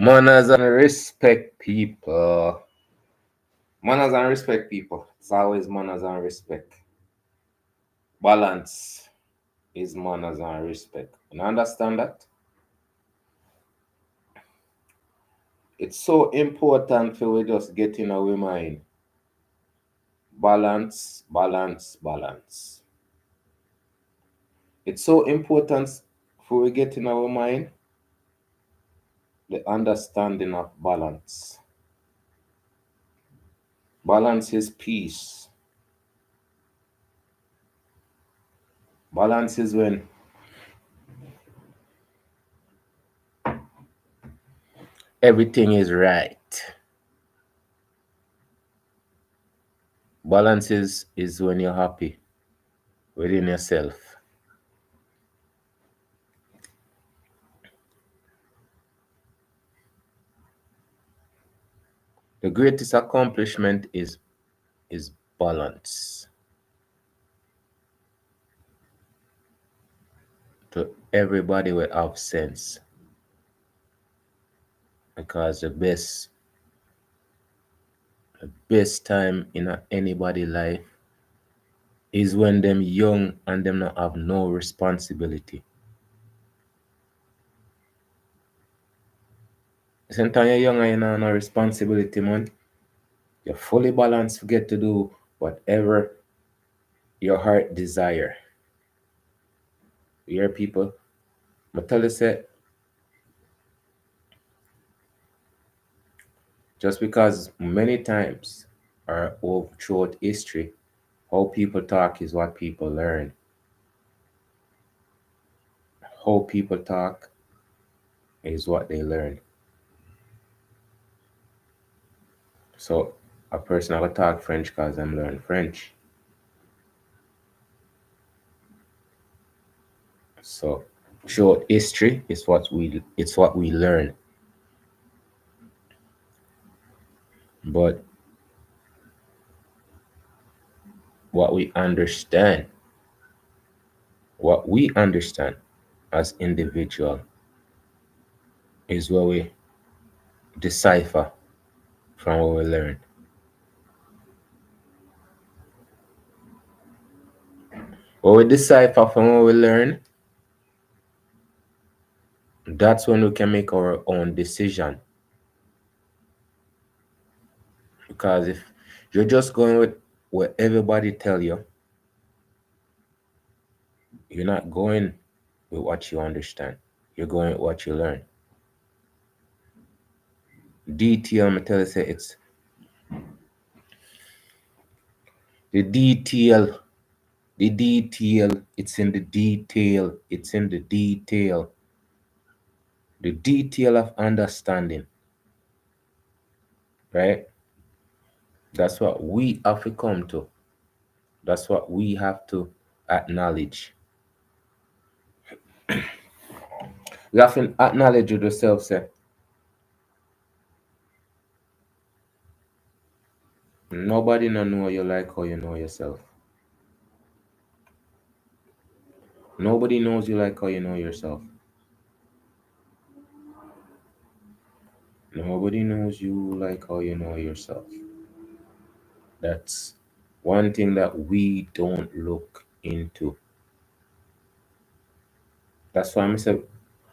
Manners and respect people. Manners and respect people. It's always manners and respect. Balance is manners and respect. You understand that? It's so important for we just get in our mind. Balance, balance, balance. It's so important for we get in our mind the understanding of balance. Balance is peace. Balance is when everything is right. Balance is when you're happy within yourself. The greatest accomplishment is balance. To everybody will have sense. Because the best time in anybody life is when them young and them not have no responsibility. Sometimes you're young and you not have no responsibility, man. You're fully balanced, get to do whatever your heart desire. You hear people? But tell you say, just because many times or throughout history, how people talk is what people learn. How people talk is what they learn. So a person will talk French because I'm learn French. So throughout history is what we learn. But what we understand, what we understand as individual is where we decipher from what we learn. What we decipher from what we learn, that's when we can make our own decision. Because if you're just going with what everybody tell you, you're not going with what you understand. You're going with what you learn. Detail, me tell you, say it's the detail, the detail, it's in the detail, it's in the detail, the detail of understanding, right? That's what we have to come to. That's what we have to acknowledge. We have to acknowledge with yourself, say, nobody no know you like how you know yourself. Nobody knows you like how you know yourself. Nobody knows you like how you know yourself. That's one thing that we don't look into. That's why I say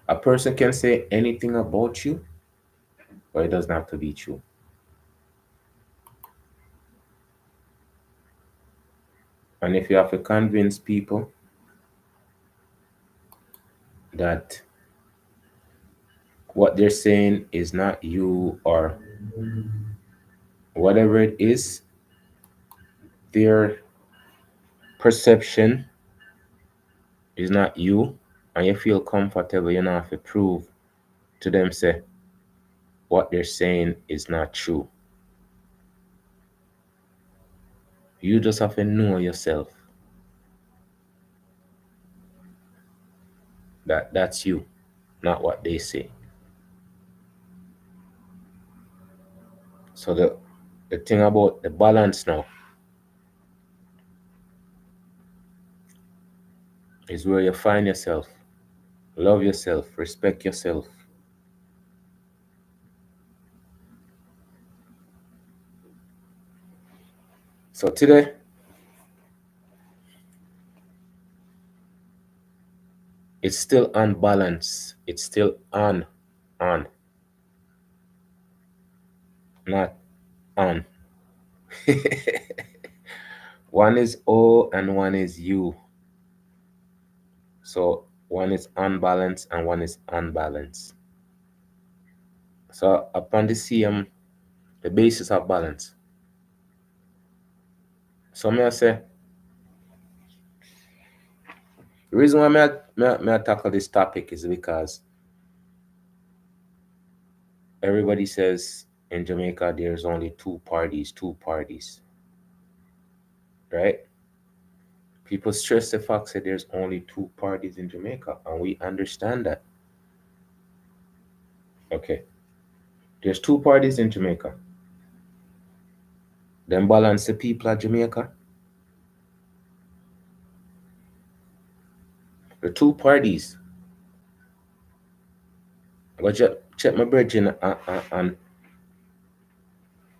a person can say anything about you, but it doesn't have to be true. And if you have to convince people that what they're saying is not you or whatever it is, their perception is not you, and you feel comfortable, you don't have to prove to them, say, what they're saying is not true. You just have to know yourself that that's you, not what they say. So the thing about the balance now is where you find yourself, love yourself, respect yourself, So today, it's still unbalanced. It's still on, not on. One is O and one is U. So one is unbalanced and one is unbalanced. So upon the CM, the basis of balance. So may I say, the reason why may I tackle this topic is because everybody says in Jamaica there's only two parties, right? People stress the fact that there's only two parties in Jamaica, and we understand that. Okay, there's two parties in Jamaica. Then balance the people of Jamaica. The two parties. I go check my bridging and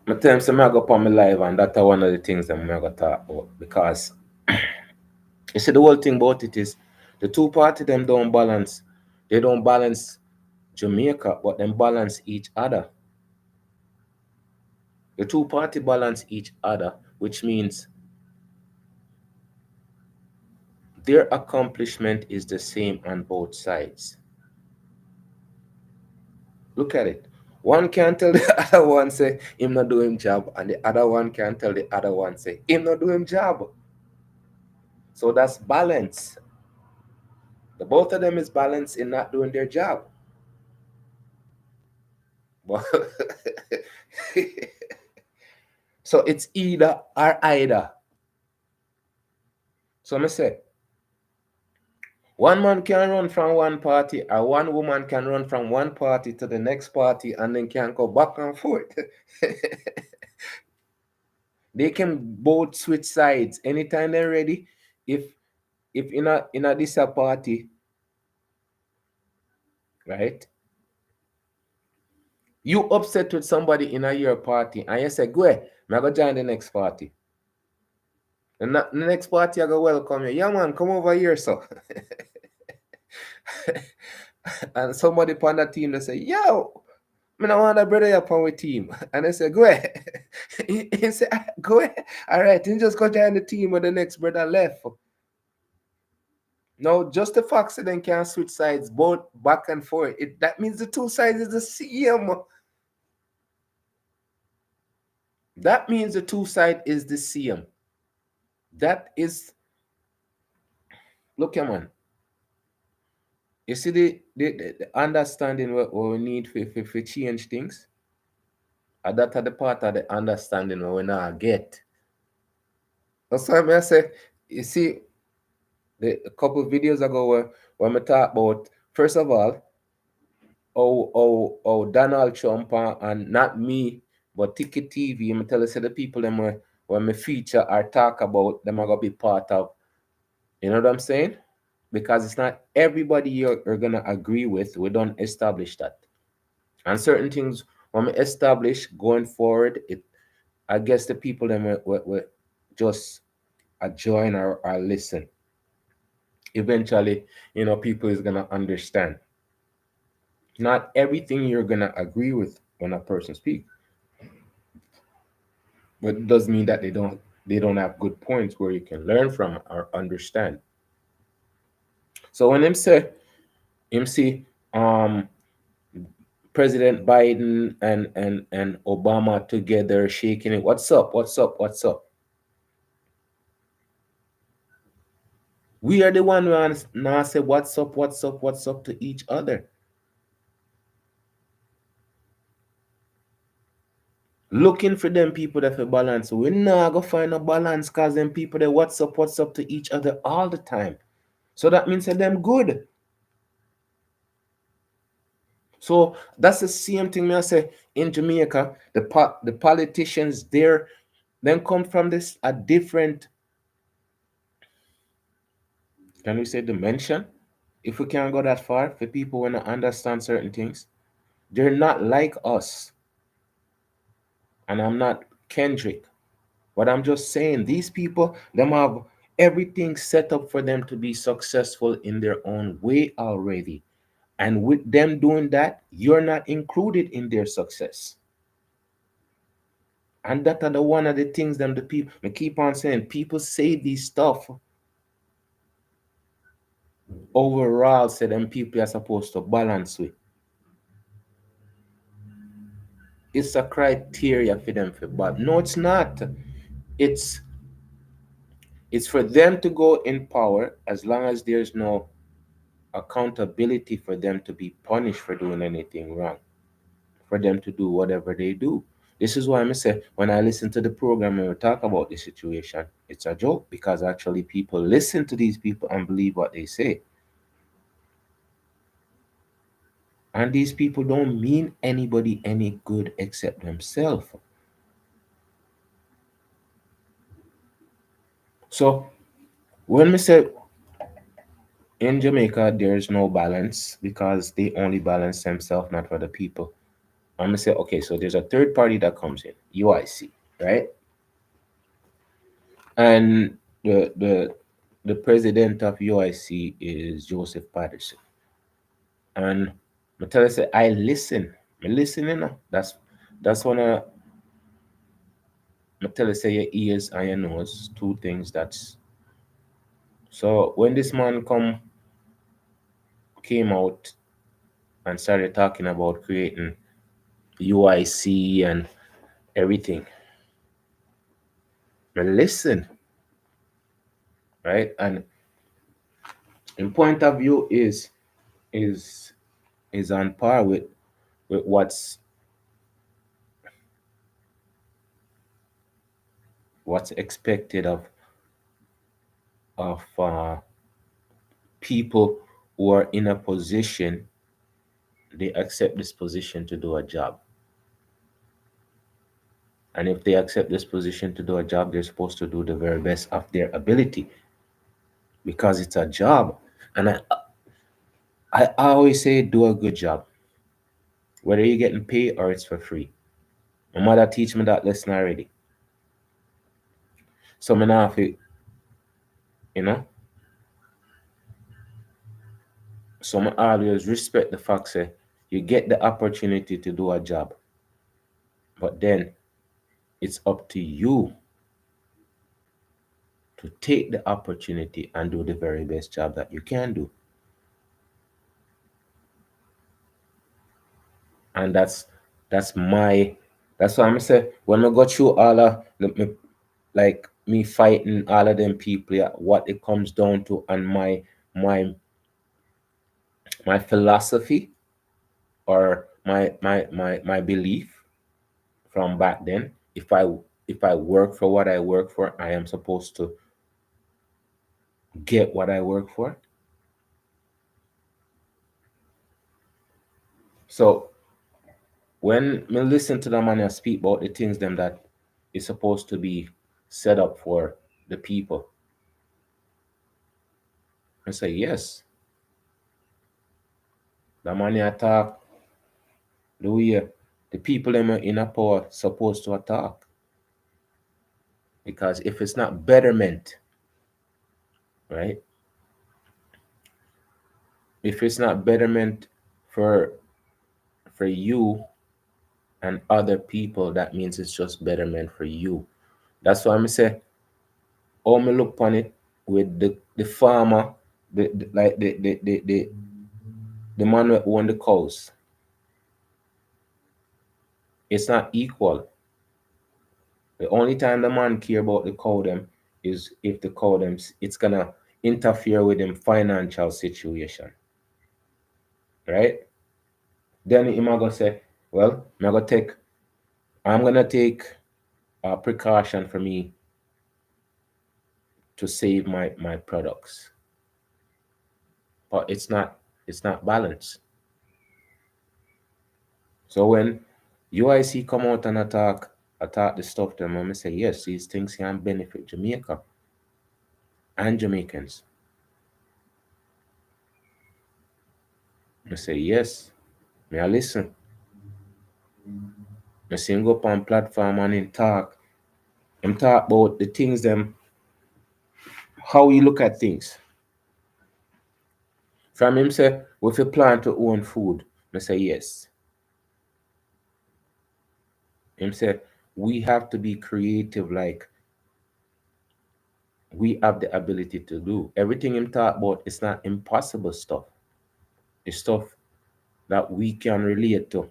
my time so I go up on my live, and that's one of the things that I'm gonna talk about, because you see the whole thing about it is the two party them don't balance. They don't balance Jamaica, but them balance each other. The two party balance each other, which means their accomplishment is the same on both sides. Look at it. One can tell the other one say him not do him job, and the other one can tell the other one say him not do him job. So that's balance. The both of them is balanced in not doing their job. But so it's either or either. So I say one man can run from one party, or one woman can run from one party to the next party, and then can go back and forth. They can both switch sides anytime they're ready. If in a this a party, right? You upset with somebody in a your party, and you say, "Go ahead, I go join the next party." And the next party I go welcome you. Yeah, man, come over here, so. And somebody on the team they say, "Yo, I don't want a brother up on our team." And I say, "Go ahead." He say, "Go ahead. All right, you just go join the team with the next brother left." No, just the fact that they can switch sides both back and forth. That means the two sides is the same. That means the two side is the same. That is, look here, man. You see the understanding what we need for change things? And that are the part of the understanding what we now get. That's why I say, you see, a couple of videos ago when we talk about, first of all, Donald Trump and not me, but Ticket TV, I tell you, say the people them when me feature or talk about, them are going to be part of, you know what I'm saying? Because it's not everybody you're going to agree with. We don't establish that. And certain things, when we establish going forward, I guess the people them will just join or listen. Eventually, people is going to understand. Not everything you're going to agree with when a person speaks. But it doesn't mean that they don't have good points where you can learn from or understand. So when him see President Biden and Obama together shaking it, what's up? We are the one who now say what's up to each other. Looking for them people that for balance. We not go find a balance because them people that what's up to each other all the time. So that means that them good. So that's the same thing I say in Jamaica. The politicians there then come from this a different, can we say, dimension? If we can't go that far, for people when to understand certain things, they're not like us. And I'm not Kendrick, But I'm just saying, these people, them have everything set up for them to be successful in their own way already. And with them doing that, you're not included in their success. And that are the one of the things them the people I keep on saying. People say these stuff overall, say them people are supposed to balance with. It's a criteria for them for, but no, it's not. It's it's for them to go in power as long as there's no accountability for them to be punished for doing anything wrong, for them to do whatever they do. This is why I say when I listen to the program and we talk about the situation, it's a joke because actually people listen to these people and believe what they say. And these people don't mean anybody any good except themselves. So when we say in Jamaica there's no balance because they only balance themselves, not for the people. I'm gonna say, okay, so there's a third party that comes in, UIC, right? And the president of UIC is Joseph Patterson. And I tell you, say, I listen. I listen, you know. That's one of I tell you, say your ears and your nose, two things that's so when this man came out and started talking about creating UIC and everything, I listen, right? And in point of view is is on par with what's expected of people who are in a position, they accept this position to do a job. And if they accept this position to do a job, they're supposed to do the very best of their ability because it's a job. And I always say do a good job, whether you're getting paid or it's for free. My mother teach me that lesson already. So me now have you know, so I always respect the fact that you get the opportunity to do a job, but then it's up to you to take the opportunity and do the very best job that you can do. And that's my that's why I'm say when I go through all of like me fighting all of them people, yeah, what it comes down to and my my philosophy or my belief from back then, if I work for what I work for, I am supposed to get what I work for. So when me listen to the man and speak about the things them that is supposed to be set up for the people, I say yes. The man you talk the way the people them in a power supposed to attack. Because if it's not betterment, right? If it's not betterment for you and other people, that means it's just betterment for you. That's why I'm say, oh me look upon it with the farmer, like the man who own the cows. It's not equal. The only time the man care about the cow them is if the cow them it's gonna interfere with them financial situation, right? Then him gonna say, well, I'm gonna take a precaution for me to save my products. But it's not balanced. So when UIC come out and attack the stuff them, I'm gonna say yes, these things can benefit Jamaica and Jamaicans. I say yes. May I listen? I see him go up on platform and in talk I'm talk about the things them, how you look at things. From him say, if you plan to own food, I say yes. Him say, we have to be creative like we have the ability to do. Everything him talk about is not impossible stuff. It's stuff that we can relate to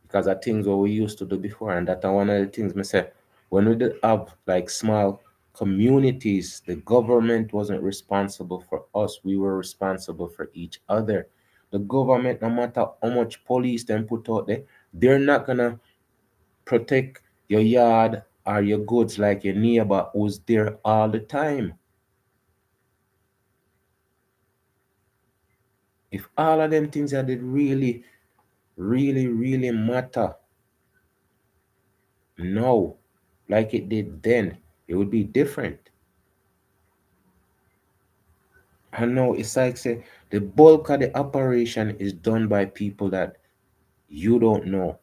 because of things what we used to do before. And that are one of the things me say, when we did have like small communities, the government wasn't responsible for us. We were responsible for each other. The government, no matter how much police them put out there, they're not gonna protect your yard or your goods like your neighbor who's there all the time. If all of them things that did really, really, really matter now, like it did then, it would be different. I know it's like say the bulk of the operation is done by people that you don't know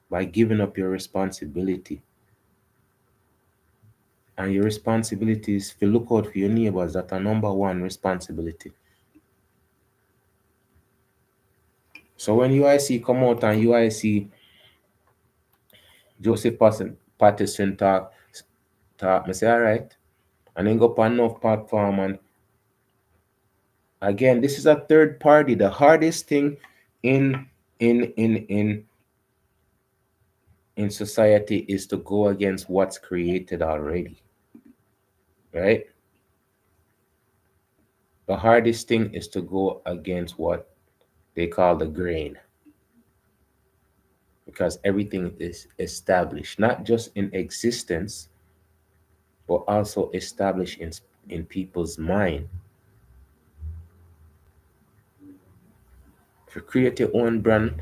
by giving up your responsibility. And your responsibility is to look out for your neighbors. That are number one responsibility. So when UIC come out and UIC Joseph Patterson talk, I say all right. And then go up on enough platform and again, this is a third party. The hardest thing in in in in in society is to go against what's created already, right? The hardest thing is to go against what they call the grain because everything is established, not just in existence, but also established in people's mind. If you create your own brand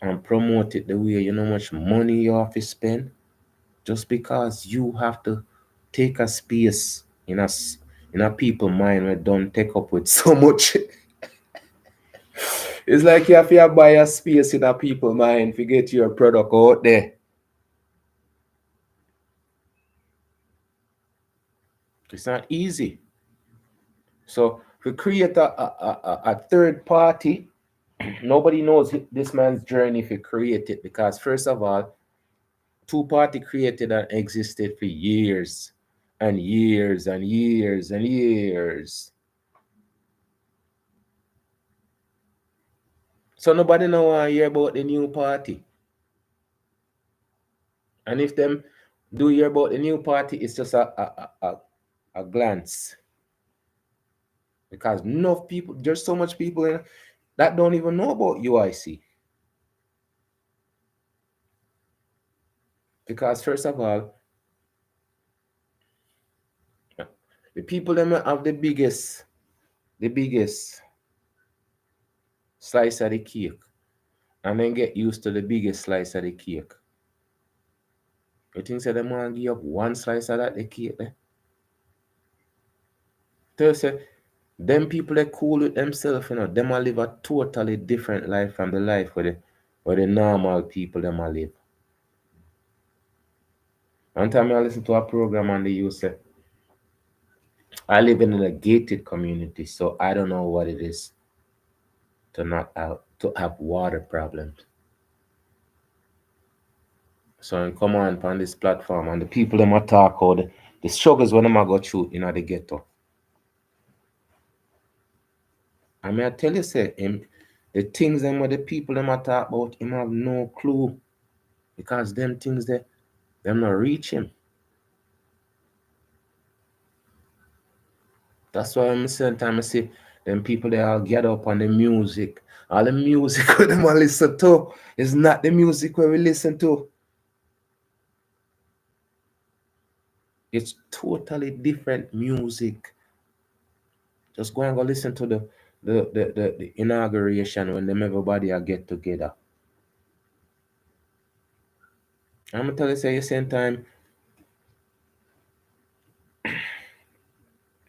and promote it the way you know how much money you have to spend, just because you have to take a space in a people mind where don't take up with so much. It's like you have to buy a space in a people mind to get your product out there. It's not easy. So to create a third party, nobody knows this man's journey if he create it because first of all, two party created and existed for years and years and years and years. So nobody know want to hear about the new party. And if them do hear about the new party, it's just a glance. Because enough people, there's so much people in that don't even know about UIC. Because first of all, the people them have the biggest slice of the cake, and then get used to the biggest slice of the cake. You think say them want to give up one slice of that the cake there? Tell say them people they cool with themselves, them a live a totally different life from the life where the normal people them a live. One time I listen to a program and they use say I live in a gated community, so I don't know what it is to have water problems. So I come on this platform and the people them a talk about the struggles when them a go through in the ghetto. I mean I tell you say him the things them where the people them a talk about him have no clue because them things them not reach him. That's why I'm saying time I see them people they all get up on the music. All the music where them a listen to is not the music where we listen to. It's totally different music. Just go and go listen to the inauguration when them everybody are get together. I'm gonna tell you say the same time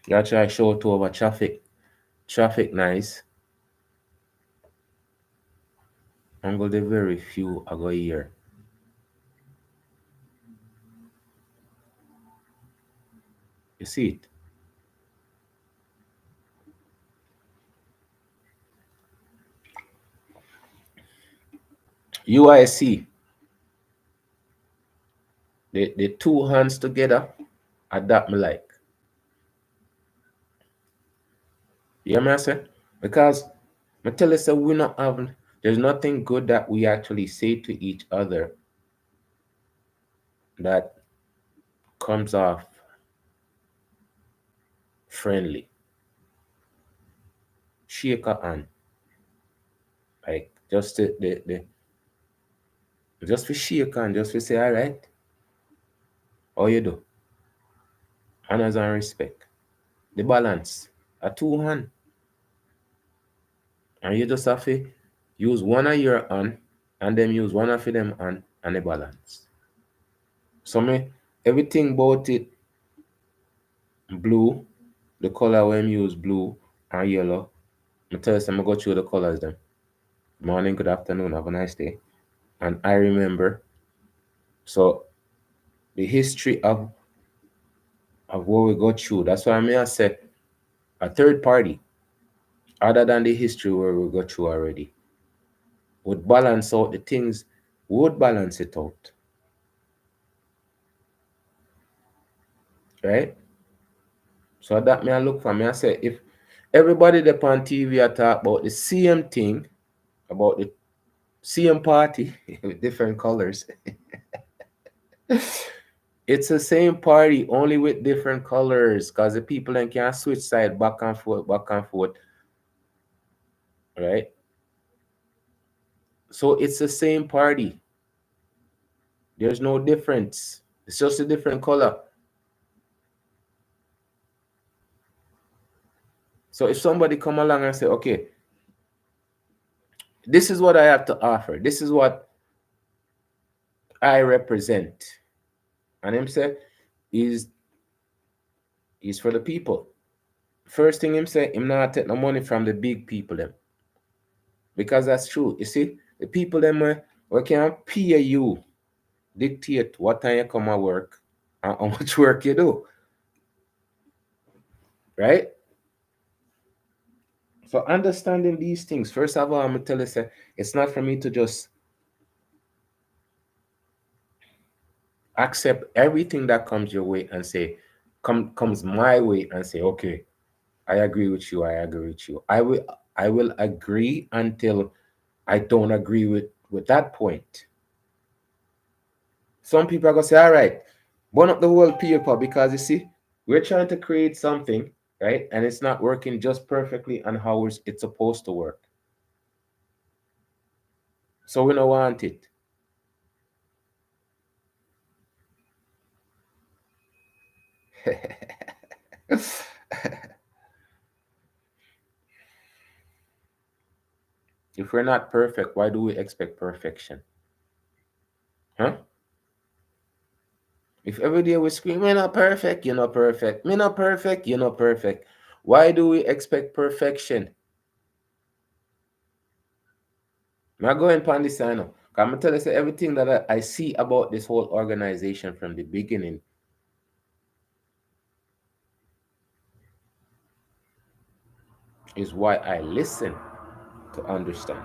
you try show to over traffic nice. And go the very few I go here. You see it. UIC, the two hands together, adapt me like. You hear me I say? Because I tell you, so we not have, there's nothing good that we actually say to each other that comes off friendly. Shake a hand. Like just just for shake hand, just for say, all right, how you do? Honors and respect. The balance. A two hand. And you just have to use one of your hand and then use one of them hand and the balance. So me everything about it blue, the color when you use blue and yellow. I tell you some I go through the colors them. Morning, good afternoon, have a nice day. And I remember so the history of what we go through. That's why I may have said a third party, other than the history where we go through already, would balance out the things, would balance it out. Right? So that me I look for me. I say if everybody that on TV I talk about the same thing, about the same party with different colors, it's the same party only with different colors because the people then can switch side back and forth, right? So it's the same party. There's no difference. It's just a different color. So if somebody come along and say, okay, this is what I have to offer. This is what I represent. And him say, is is for the people. First thing him say, him not take no money from the big people them. Because that's true. You see, the people them we can pay you, dictate what time you come at work and how much work you do. Right? So understanding these things, first of all, I'm gonna tell you, say, it's not for me to just accept everything that comes your way and say, comes my way and say, okay, I agree with you, I agree with you. I will agree until I don't agree with that point. Some people are gonna say, all right, burn up the whole paper because you see, we're trying to create something, right? And it's not working just perfectly on how it's supposed to work. So we don't want it. If we're not perfect, why do we expect perfection? Huh? If every day we scream, we're not perfect, you're not perfect, me not perfect, you're not perfect. Why do we expect perfection? I'm not going upon this I know. I'm gonna tell you say, everything that I see about this whole organization from the beginning is why I listen to understand.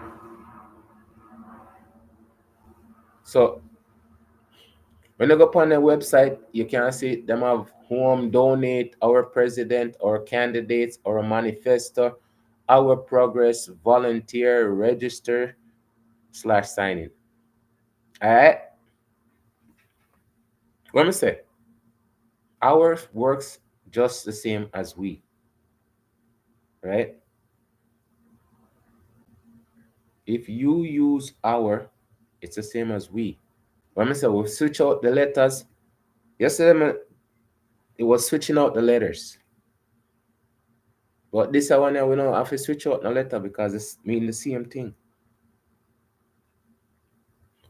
So when you go upon their website, you can see them have home, donate, our president, our candidates, our manifesto, our progress, volunteer, register, slash sign in. All right. Let me say, ours works just the same as we, right? If you use our, it's the same as we. Let me say, we'll switch out the letters. Yesterday, it was switching out the letters. But this one we don't have to switch out the letter because it's mean the same thing.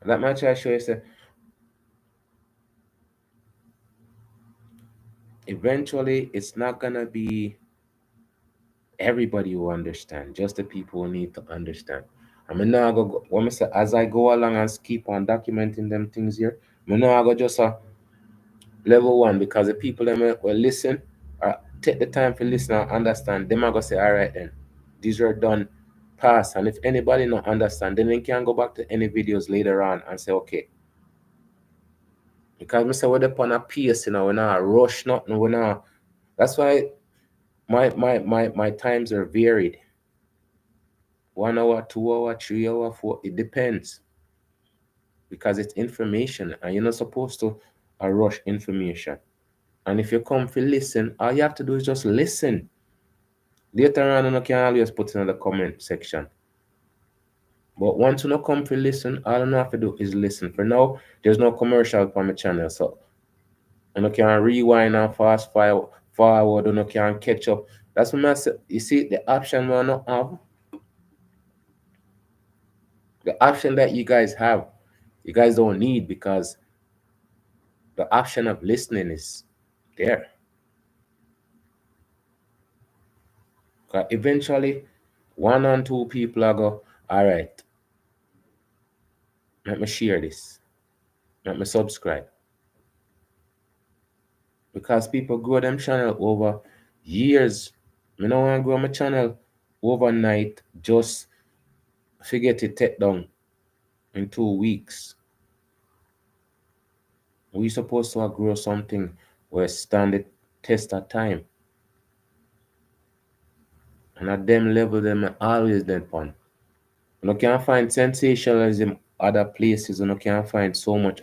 Let me try to show you, say, eventually it's not gonna be everybody who understand, just the people who need to understand. I mean now I go when I say as I go along and keep on documenting them things here, I now I go just level one because the people them will listen Take the time to listen and understand. Them are gonna say, all right then, these are done, pass. And if anybody not understand, then they can go back to any videos later on and say, okay. Because I say we're upon a pace, we're not rush nothing, we're not. That's why my times are varied. 1 hour, 2 hour, 3 hour, four. It depends because it's information, and you're not supposed to rush information. And if you come to listen, all you have to do is just listen. Later on, you can always put in the comment section. But once you come to listen, all you have to do is listen. For now, there's no commercial on my channel, so you can rewind and forward, you can catch up. That's what I say. You see, the option we not have, the option that you guys have, you guys don't need because the option of listening is there. Eventually, one and two people are go, all right, let me share this, let me subscribe. Because people grow them channel over years. I don't want to grow my channel overnight, just forget it take down in 2 weeks. We supposed to grow something where stand the test of time. And at them level, them always dead on. You can't find sensationalism other places, and you can't find so much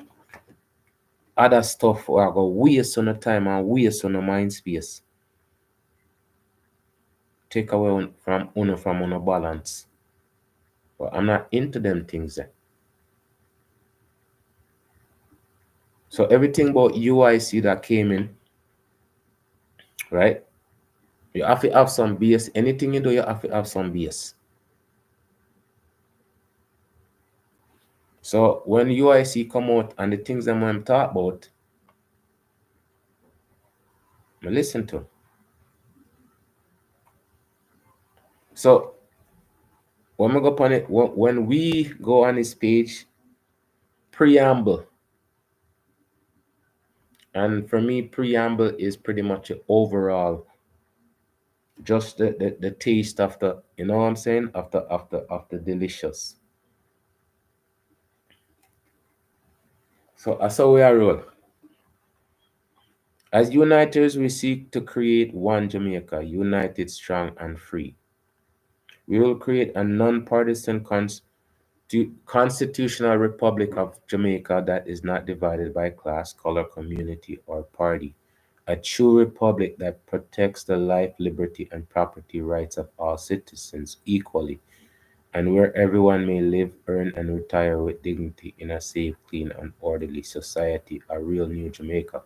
other stuff where I go waste on the time and waste on the mind space. Take away from uno balance. But I'm not into them things there. So everything about UIC that came in, right? You have to have some base. Anything you do, you have to have some base. So when UIC come out and the things that I'm talk about, I listen to. So when we go upon it, when we go on this page, preamble. And for me, preamble is pretty much an overall, just the taste of the, you know what I'm saying, of the delicious. So that's how we are roll. As uniters, we seek to create one Jamaica, united, strong, and free. We will create a non-partisan constitutional republic of Jamaica that is not divided by class, color, community, or party. A true republic that protects the life, liberty, and property rights of all citizens equally, and where everyone may live, earn, and retire with dignity in a safe, clean, and orderly society. A real new Jamaica.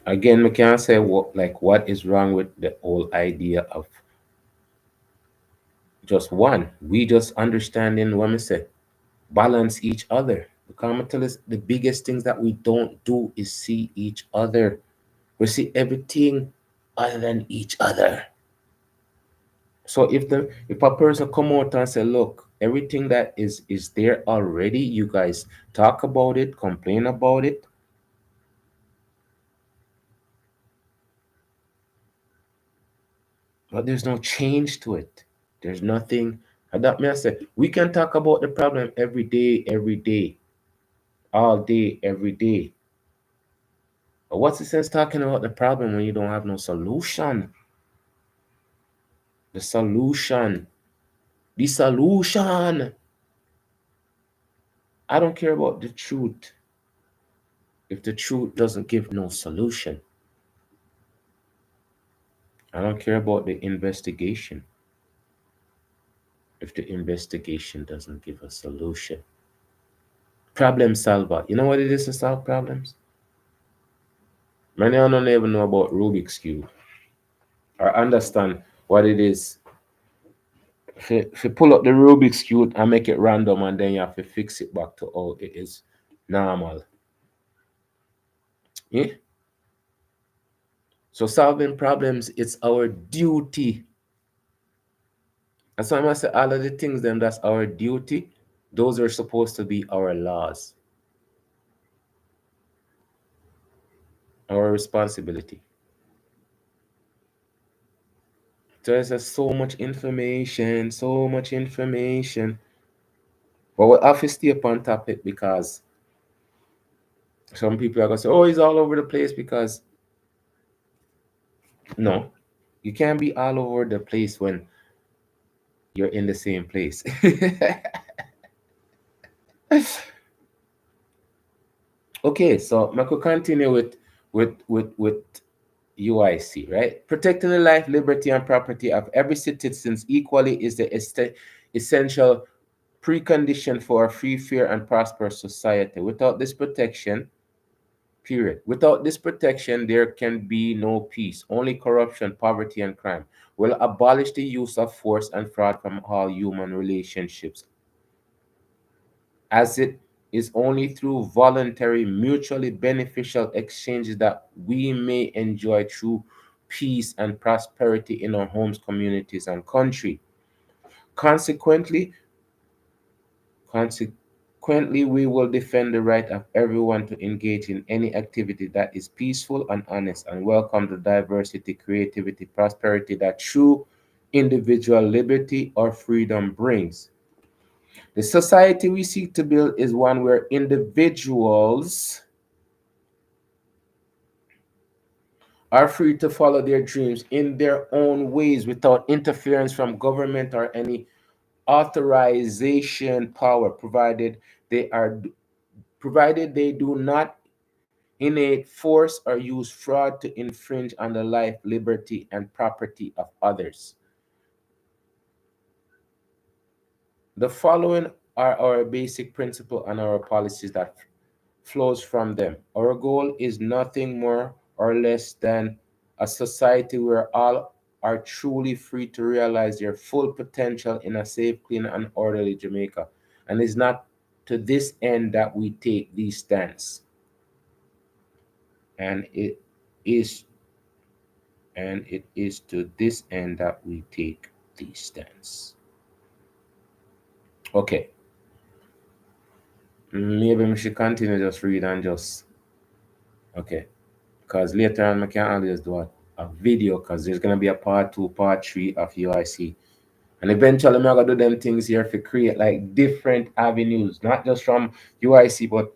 Again, we can't say what is wrong with the whole idea of just one. We just understanding when we say balance each other. Because I'm tell us the biggest things that we don't do is see each other. We see everything other than each other. So if a person come out and say, look, everything that is there already, you guys talk about it, complain about it, but there's no change to it. There's nothing. And that means I say we can talk about the problem every day, all day, every day. But what's the sense talking about the problem when you don't have no solution? The solution. The solution. I don't care about the truth if the truth doesn't give no solution. I don't care about the investigation if the investigation doesn't give a solution. Problem solver. You know what it is to solve problems? Many of don't even know about Rubik's Cube or understand what it is. If you pull up the Rubik's Cube and make it random and then you have to fix it back to how it is normal. Yeah? So solving problems, it's our duty. That's why I must say all of the things them that's our duty, those are supposed to be our laws. our responsibility. So there's just so much information. But we have to stay up on topic because some people are gonna say, "Oh, he's all over the place." Because no, you can't be all over the place when you're in the same place. Okay, so I could continue with UIC, right? Protecting the life, liberty, and property of every citizens equally is the essential precondition for a free, fair, and prosperous society. Without this protection, period. Without this protection, there can be no peace, only corruption, poverty, and crime. Will abolish the use of force and fraud from all human relationships, as it is only through voluntary, mutually beneficial exchanges that we may enjoy true peace and prosperity in our homes, communities, and country. Consequently, Consequently, we will defend the right of everyone to engage in any activity that is peaceful and honest and welcome the diversity, creativity, prosperity that true individual liberty or freedom brings. The society we seek to build is one where individuals are free to follow their dreams in their own ways without interference from government or any authorization power, provided they do not innate force or use fraud to infringe on the life, liberty, and property of others. The following are our basic principles and our policies that flows from them. Our goal is nothing more or less than a society where all are truly free to realize their full potential in a safe, clean, and orderly Jamaica. And it's not to this end that we take these stands. And is it is to this end that we take these stands. Okay, maybe we should continue just read and just okay, because later on I can always do a video because there's gonna be a part two, part three of UIC, and eventually I'm gonna do them things here to create like different avenues, not just from UIC, but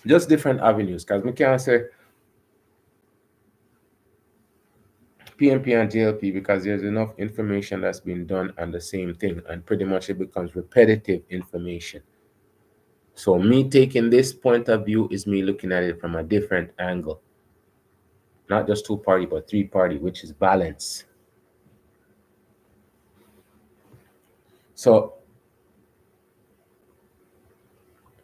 just different avenues. Because we can't say PMP and JLP because there's enough information that's been done on the same thing, and pretty much it becomes repetitive information. So me taking this point of view is me looking at it from a different angle, not just two party, but three party, which is balance. So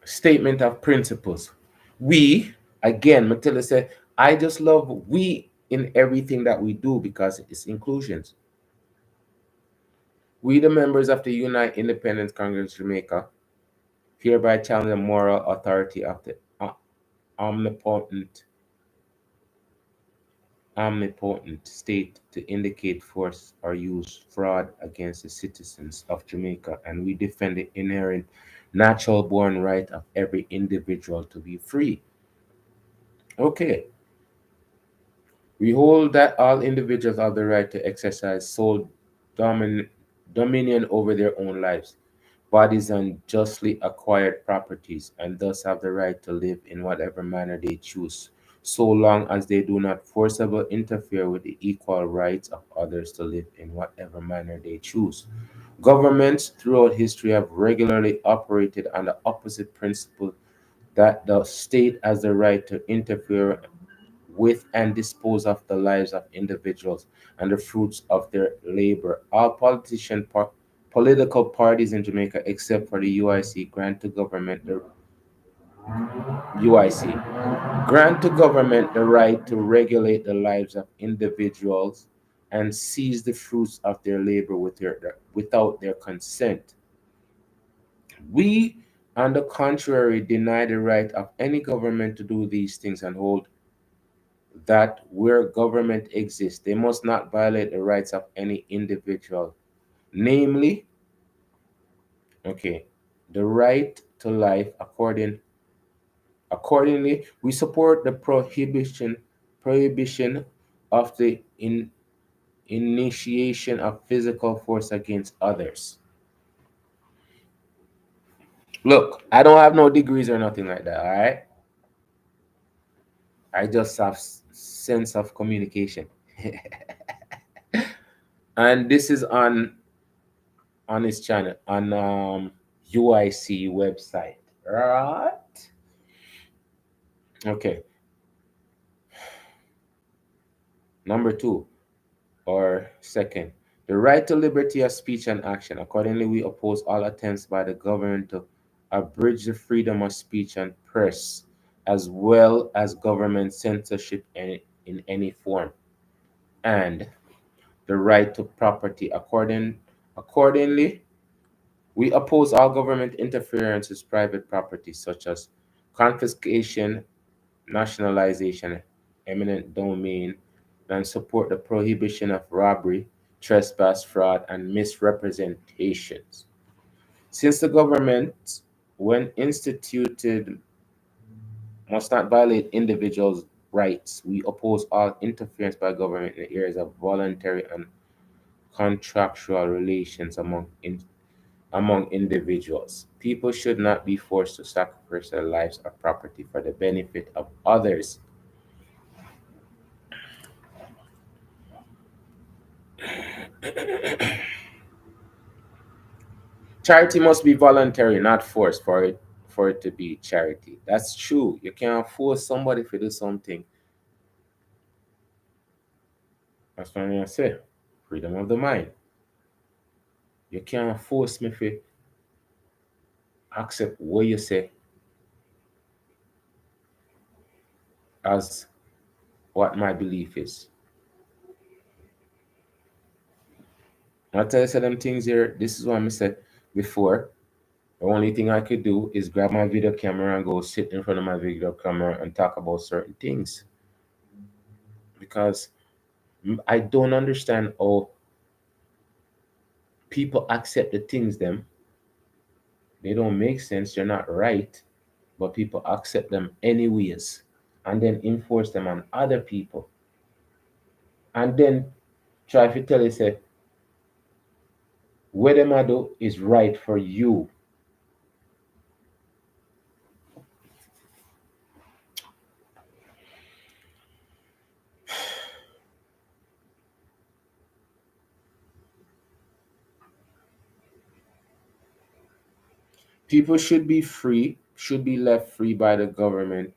statement of principles. We, again, Matilda said, I just love we in everything that we do because it's inclusions. We, the members of the Unite Independence Congress Jamaica, hereby challenge the moral authority of the omnipotent omnipotent state to indicate force or use fraud against the citizens of Jamaica, and we defend the inherent natural born right of every individual to be free. Okay. We hold that all individuals have the right to exercise sole domin- dominion over their own lives, bodies, and justly acquired properties, and thus have the right to live in whatever manner they choose, so long as they do not forcibly interfere with the equal rights of others to live in whatever manner they choose. Governments throughout history have regularly operated on the opposite principle that the state has the right to interfere with and dispose of the lives of individuals and the fruits of their labor. All political parties in Jamaica, except for the UIC, UIC grant to government the right to regulate the lives of individuals and seize the fruits of their labor without their consent. We, on the contrary, deny the right of any government to do these things and hold that where government exists, they must not violate the rights of any individual. Namely, okay, the right to life. Accordingly, we support the prohibition of the initiation of physical force against others. Look, I don't have no degrees or nothing like that, all right? I just have sense of communication. And this is on his channel on UIC website, right? Okay. Number two, or second, the right to liberty of speech and action. Accordingly, we oppose all attempts by the government to abridge the freedom of speech and press, as well as government censorship in any form. And the right to property. Accordingly, we oppose all government interference with private property, such as confiscation, nationalization, eminent domain, and support the prohibition of robbery, trespass, fraud, and misrepresentations. Since the government, when instituted, must not violate individuals' rights, we oppose all interference by government in the areas of voluntary and contractual relations among individuals. People should not be forced to sacrifice their lives or property for the benefit of others. Charity must be voluntary, not forced for it to be charity. That's true. You can't force somebody to do something. That's what I say. Freedom of the mind. You can't force me to accept what you say as what my belief is. I tell you some them things here. This is what I said before. The only thing I could do is grab my video camera and go sit in front of my video camera and talk about certain things because I don't understand how people accept the things them. They don't make sense. They're not right, but people accept them anyways, and then enforce them on other people, and then try to tell you say what them I do is right for you. People should be free, should be left free by the government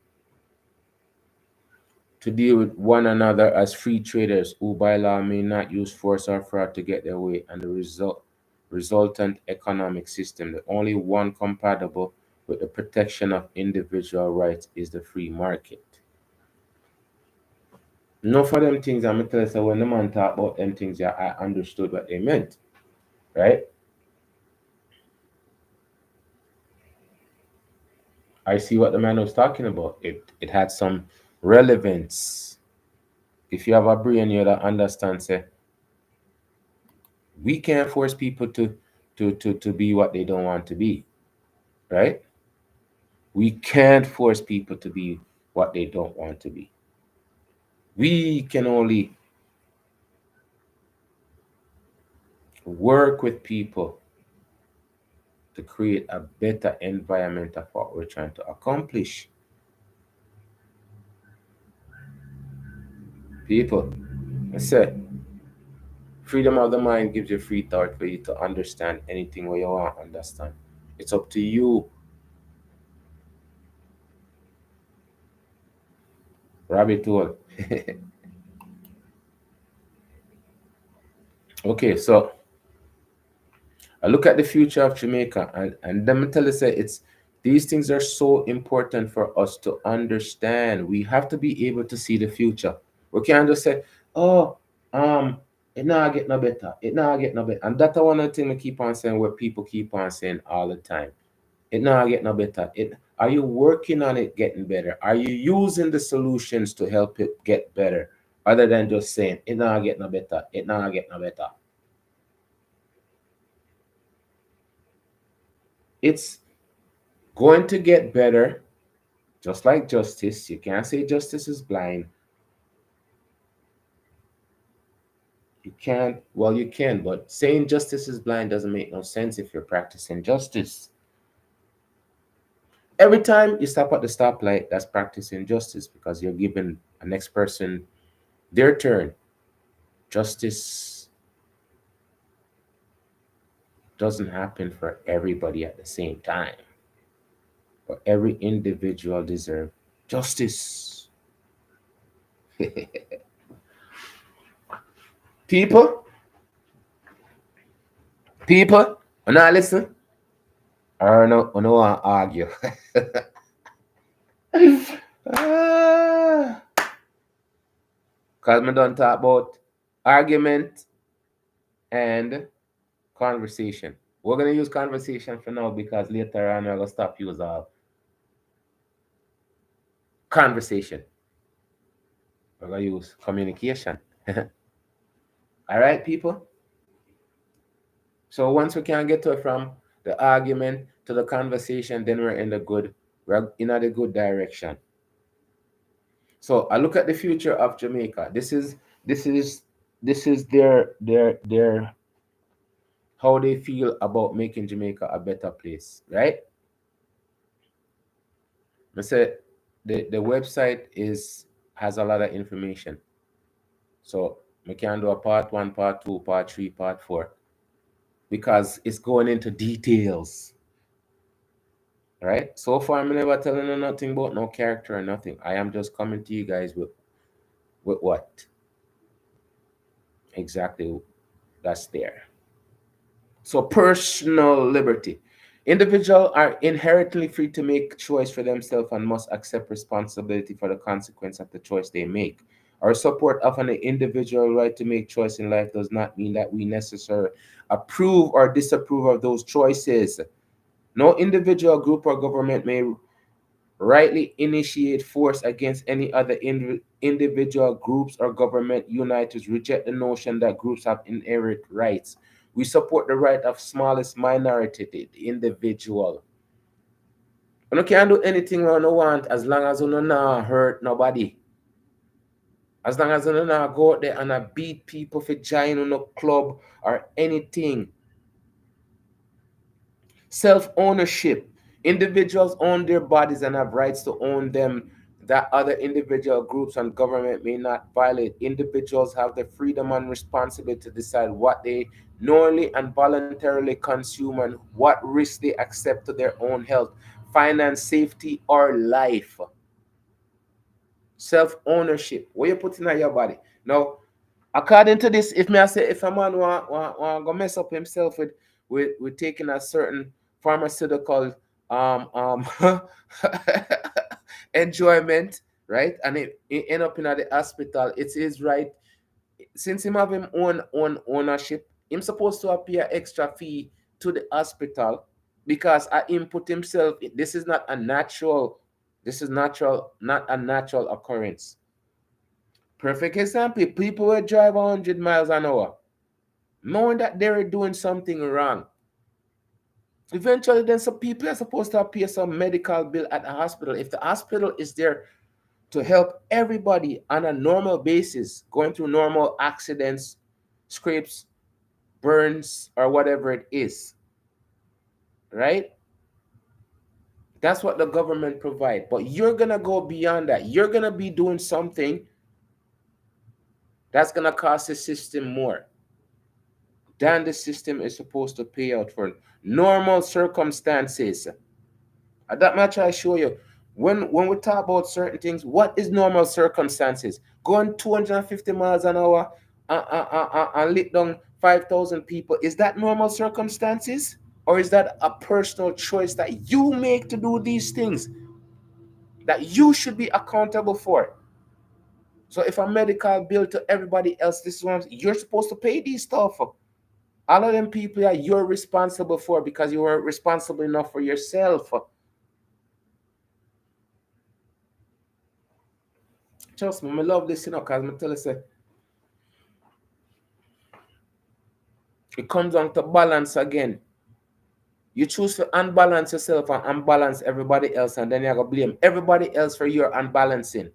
to deal with one another as free traders who by law may not use force or fraud to get their way, and the resultant economic system. The only one compatible with the protection of individual rights is the free market. No for them things I'm tell you so when the man talk about them things, yeah, I understood what they meant. Right? I see what the man was talking about. It had some relevance. If you have a brain you that understands say we can't force people to be what they don't want to be. Right? We can't force people to be what they don't want to be. We can only work with people to create a better environment of what we're trying to accomplish. People, I said, freedom of the mind gives you free thought for you to understand anything what you want to understand. It's up to you. Rabbit hole. Okay, so I look at the future of Jamaica and let me tell you say it's these things are so important for us to understand. We have to be able to see the future. We can't just say, oh, it now get no better. It now get no better. And that's one of the things I keep on saying where people keep on saying all the time. It now get no better. It are you working on it getting better? Are you using the solutions to help it get better? Other than just saying it now get no better. It now get no better. It's going to get better, just like justice. You can't say justice is blind. You can't, well, you can, but saying justice is blind doesn't make no sense if you're practicing justice. Every time you stop at the stoplight, that's practicing justice because you're giving the next person their turn. Justice doesn't happen for everybody at the same time, but every individual deserves justice. People, people, when I listen, I don't want to argue. Because me don't talk about argument and conversation. We're going to use conversation for now because later on we're going to stop using conversation. We're going to use communication. All right, people? So once we can get to it from the argument to the conversation, then we're in the good direction. So I look at the future of Jamaica. This is their how they feel about making Jamaica a better place, right? I said the website has a lot of information. So we can do a part 1, part 2, part 3, part 4 because it's going into details. Right? So far, I'm never telling you nothing about no character or nothing. I am just coming to you guys with what exactly that's there. So personal liberty. Individuals are inherently free to make choice for themselves and must accept responsibility for the consequence of the choice they make. Our support of an individual right to make choice in life does not mean that we necessarily approve or disapprove of those choices. No individual, group, or government may rightly initiate force against any other individual, groups, or government united reject the notion that groups have inherent rights. We support the right of smallest minority, the individual. You can't do anything you don't want as long as you don't hurt nobody. As long as you don't go out there and beat people for joining on a club or anything. Self-ownership. Individuals own their bodies and have rights to own them that other individual groups and government may not violate. Individuals have the freedom and responsibility to decide what they knowingly and voluntarily consume and what risks they accept to their own health, finance, safety, or life. Self-ownership. What you put in your body. Now, according to this, if a man want go mess up himself with taking a certain pharmaceutical enjoyment, right? And it end up in the hospital, it's his right. Since him have him own ownership, him supposed to pay an extra fee to the hospital because I input himself. This is not a natural, not a natural occurrence. Perfect example, people will drive 100 miles an hour, knowing that they're doing something wrong. Eventually, then some people are supposed to pay some medical bill at the hospital. If the hospital is there to help everybody on a normal basis, going through normal accidents, scrapes, burns, or whatever it is, right? That's what the government provide. But you're going to go beyond that. You're going to be doing something that's going to cost the system more than the system is supposed to pay out for normal circumstances. That much I show you. When we talk about certain things, what is normal circumstances? Going 250 miles an hour and lit down 5,000 people, is that normal circumstances? Or is that a personal choice that you make to do these things that you should be accountable for? So if a medical bill to everybody else, this is what you're supposed to pay these stuff. All of them people that you're responsible for because you weren't responsible enough for yourself. Trust me, I love this, because I tell you, it comes down to balance again. You choose to unbalance yourself and unbalance everybody else, and then you're going to blame everybody else for your unbalancing.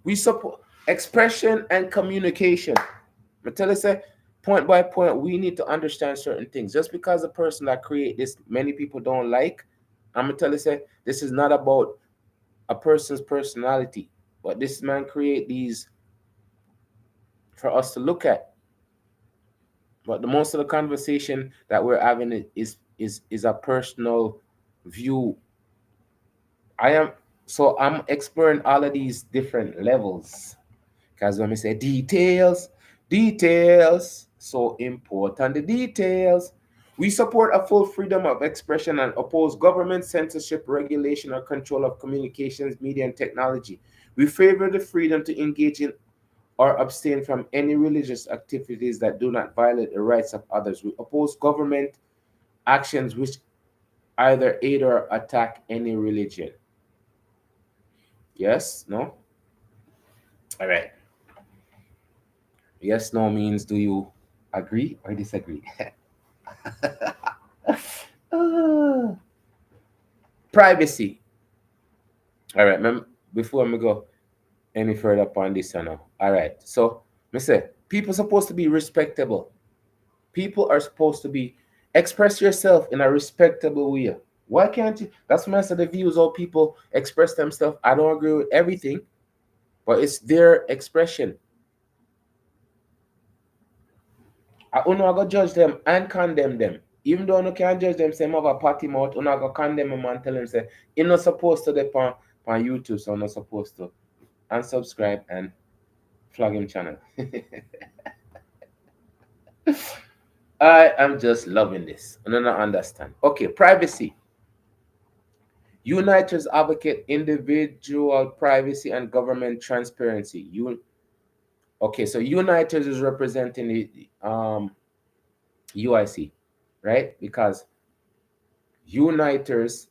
We support expression and communication. I tell you, say, point by point, we need to understand certain things. Just because the person that create this, many people don't like, I'm going to tell you, say, this is not about a person's personality, but this man create these for us to look at. But the most of the conversation that we're having is a personal view. I'm exploring all of these different levels. Because when we say details, details, so important, the details. We support a full freedom of expression and oppose government censorship, regulation, or control of communications, media, and technology. We favor the freedom to engage in or abstain from any religious activities that do not violate the rights of others. We oppose government actions which either aid or attack any religion. Yes? No? All right. Yes, no means do you agree or disagree? Ah. Privacy. All right, before me go any further upon this, you know. All right, so me say people supposed to be respectable. People are supposed to be express yourself in a respectable way. Why can't you? That's why I said the views of people express themselves. I don't agree with everything, but it's their expression. I uno go judge them and condemn them. Even though you can't judge them, say have a party mouth, uno go condemn them and tell them say you're not supposed to depend on YouTube, so I'm not supposed to unsubscribe and flag him channel. I am just loving this. I don't understand. Okay, privacy. Uniters advocate individual privacy and government transparency. Okay, so Uniters is representing the UIC, right? Because Uniters,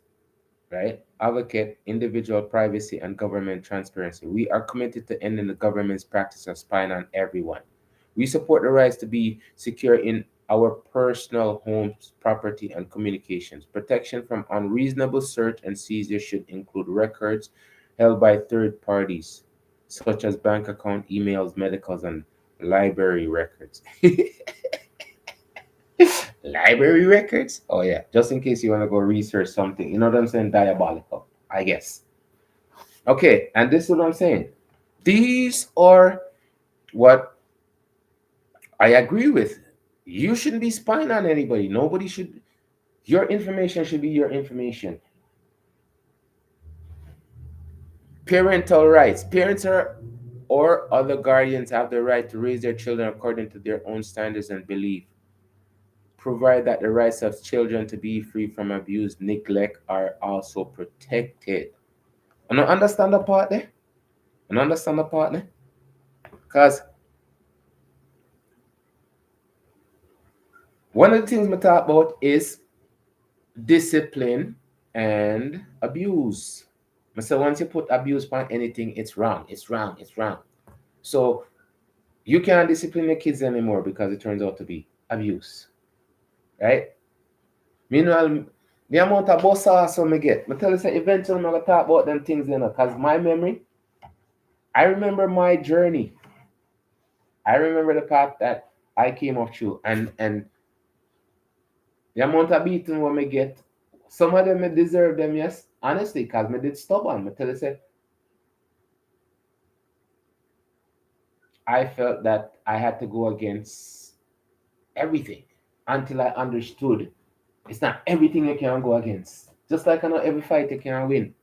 right, advocate individual privacy and government transparency. We are committed to ending the government's practice of spying on everyone. We support the rights to be secure in our personal homes, property, and communications. Protection from unreasonable search and seizure should include records held by third parties, such as bank account, emails, medicals, and library records. Library records? Oh yeah, just in case you want to go research something. You know what I'm saying? Diabolical, I guess. Okay, and this is what I'm saying. These are what I agree with. You shouldn't be spying on anybody. Nobody should. Your information should be your information. Parental rights. Parents are or other guardians have the right to raise their children according to their own standards and belief. Provide that the rights of children to be free from abuse, neglect are also protected. And I understand the part there. And understand the part there. Because one of the things we talk about is discipline and abuse. So once you put abuse on anything, it's wrong. It's wrong. It's wrong. So you can't discipline your kids anymore because it turns out to be abuse. Right? Meanwhile, the amount of boss ass I get, I tell you, say, eventually I'm going to talk about them things, you know, because my memory, I remember my journey. I remember the path that I came up through, and the amount of beating when I get, some of them I deserve them, yes, honestly, because I did stubborn. I tell you, say, I felt that I had to go against everything until I understood it's not everything you can go against. Just like I know every fight you can win.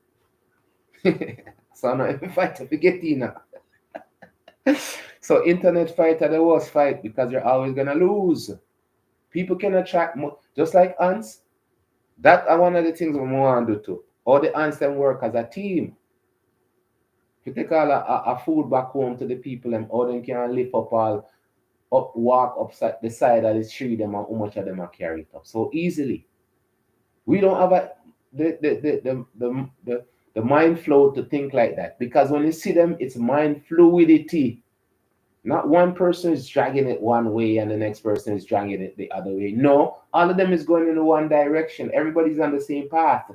So I know every fight you get in now. So internet fight are the worst fight because you're always gonna lose. People can attract more, just like ants. That are one of the things we want to do too. All the ants them work as a team. If you take all a food back home to the people, and all them can lift up all up walk upside the side of the tree them and how much of them are carried up. So easily. We don't have the mind flow to think like that. Because when you see them, it's mind fluidity. Not one person is dragging it one way and the next person is dragging it the other way. No, all of them is going in one direction. Everybody's on the same path.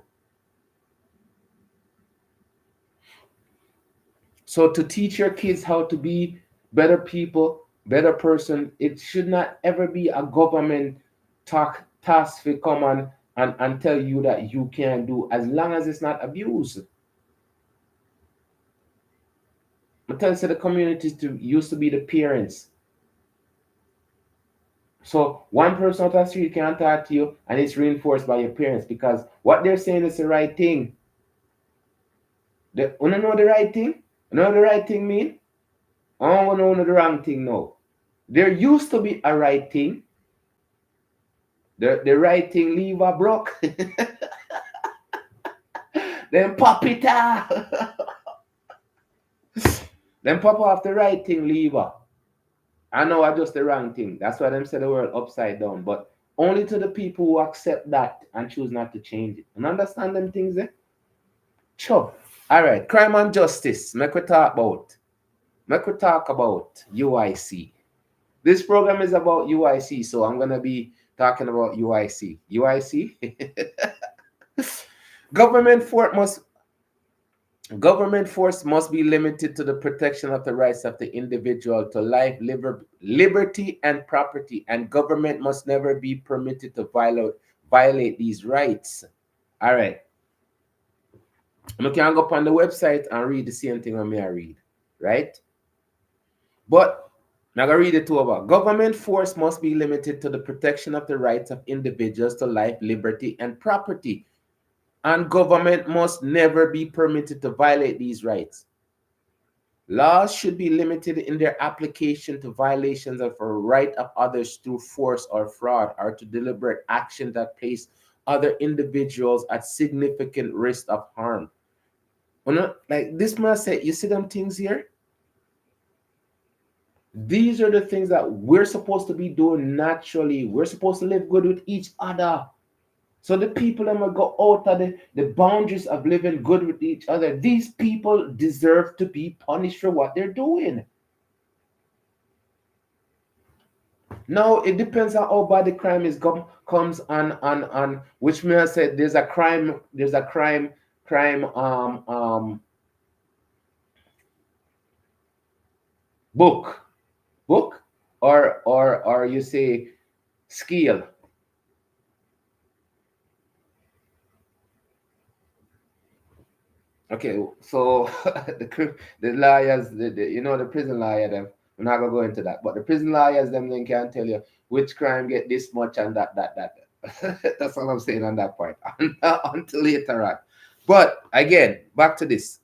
So to teach your kids how to be better people, better person, it should not ever be a government task to come on and tell you that you can't do, as long as it's not abuse. I tell you, the communities to used to be the parents. So one person out the street can't talk to you, and it's reinforced by your parents because what they're saying is the right thing. They wanna know the right thing? You know what the right thing mean? I don't wanna know the wrong thing now. There used to be a right thing. The right thing lever broke. Then pop it off. Then pop off the right thing lever. I know I just the wrong thing. That's why them say the world upside down. But only to the people who accept that and choose not to change it. And understand them things there? Sure. All right. Crime and justice. Make we talk about UIC. This program is about UIC, so I'm gonna be talking about UIC. UIC. Government force must Government force must be limited to the protection of the rights of the individual to life, liberty, and property, and government must never be permitted to violate these rights. All right. You can go up on the website and read the same thing I read, right? But I'm going to read it over. Government force must be limited to the protection of the rights of individuals to life, liberty, and property, and government must never be permitted to violate these rights. Laws should be limited in their application to violations of a right of others through force or fraud, or to deliberate action that place other individuals at significant risk of harm. Like this man said, you see them things here? These are the things that we're supposed to be doing naturally. We're supposed to live good with each other. So the people that will go out of the boundaries of living good with each other, these people deserve to be punished for what they're doing. Now it depends on how bad the crime is comes on which may I said there's a crime book or you say scale. Okay, so the lawyers, the prison lawyer, them, we're not gonna go into that, but the prison lawyers, them, then can tell you which crime get this much and that. That's all I'm saying on that part until later on. But again, back to this.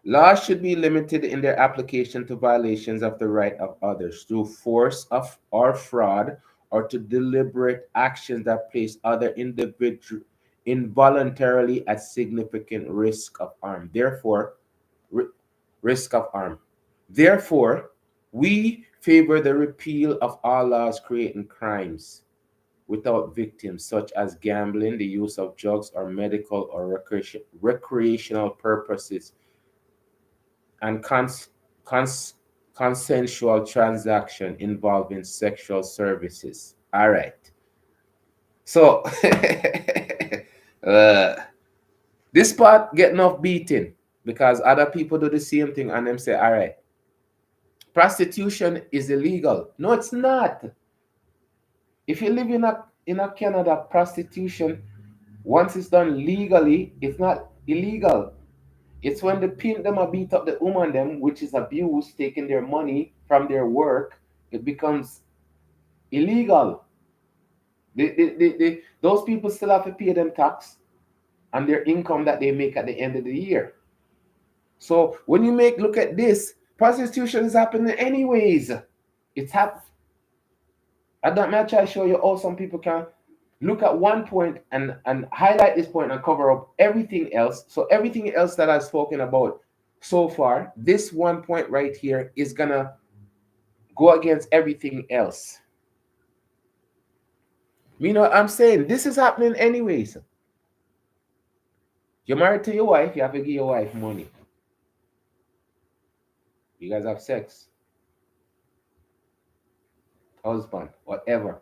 Laws should be limited in their application to violations of the right of others through force of or fraud, or to deliberate actions that place other individuals involuntarily at significant risk of harm. Ri- Risk of harm. Therefore, we favor the repeal of all laws creating crimes without victims, such as gambling, the use of drugs, or medical or recreational purposes, and consensual transaction involving sexual services. All right. So uh, this part get enough beating because other people do the same thing and them say, all right, prostitution is illegal. No, it's not. If you live in a Canada, prostitution, once it's done legally, it's not illegal. It's when the pimp them a beat up the woman them, which is abuse, taking their money from their work, it becomes illegal. Those people still have to pay them tax and their income that they make at the end of the year. So when you look at this, prostitution is happening anyways. It's happening. I don't know, try to show you how some people can look at one point and highlight this point and cover up everything else. So everything else that I've spoken about so far, this one point right here is gonna go against everything else. You know what I'm saying? This is happening anyways. You're married to your wife, you have to give your wife money. You guys have sex, husband, whatever.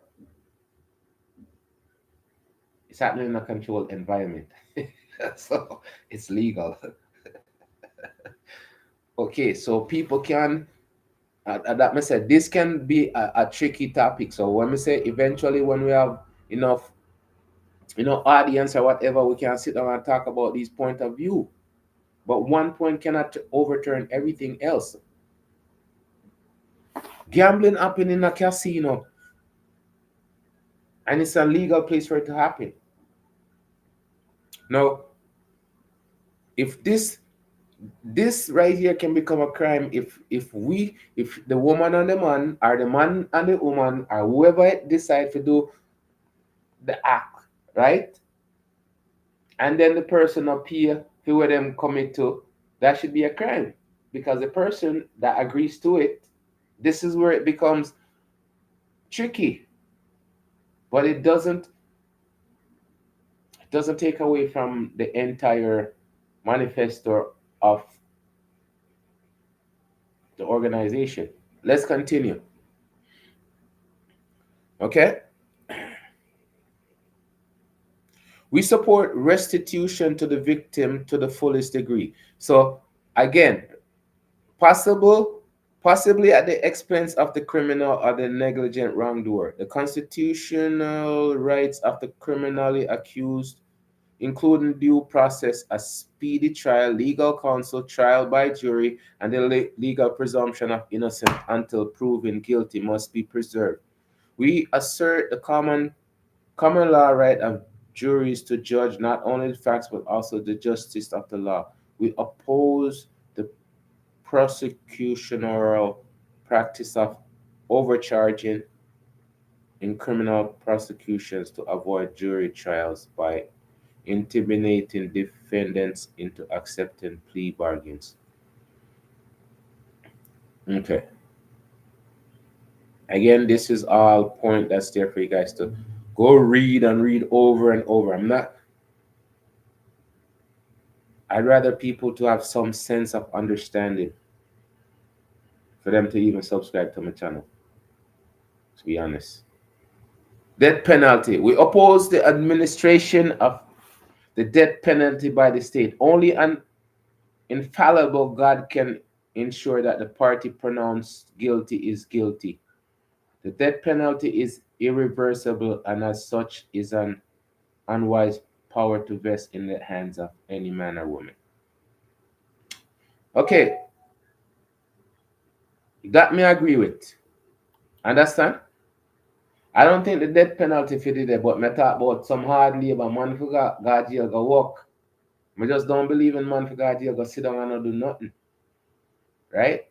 It's happening in a controlled environment. So it's legal. Okay, so people can, that me said, this can be a tricky topic. So when we say eventually, when we have enough, audience or whatever, we can sit down and talk about these point of view. But one point cannot overturn everything else. Gambling happen in a casino, and it's a legal place for it to happen. Now, if this right here can become a crime if the woman and the man, or the man and the woman, or whoever decide to do the act, right? And then the person appear to where them commit to, that should be a crime. Because the person that agrees to it, this is where it becomes tricky. But it doesn't take away from the entire manifesto of the organization. Let's continue. Okay? We support restitution to the victim to the fullest degree. So again, possibly at the expense of the criminal or the negligent wrongdoer. The constitutional rights of the criminally accused, including due process, a speedy trial, legal counsel, trial by jury, and the legal presumption of innocence until proven guilty, must be preserved. We assert the common law right of juries to judge not only the facts but also the justice of the law. We oppose the prosecutorial practice of overcharging in criminal prosecutions to avoid jury trials by intimidating defendants into accepting plea bargains. Okay. Again, this is all point that's there for you guys to go read and read over and over. I'd rather people to have some sense of understanding for them to even subscribe to my channel, to be honest. Death penalty. We oppose the administration of the death penalty by the state. Only an infallible God can ensure that the party pronounced guilty is guilty. The death penalty is irreversible and as such is an unwise power to vest in the hands of any man or woman. Okay, that me agree with. Understand? I don't think the death penalty fit it there, but me talk about some hard labor, man for go jail, go work. I just don't believe in man for go jail, go sit down and not do nothing. Right?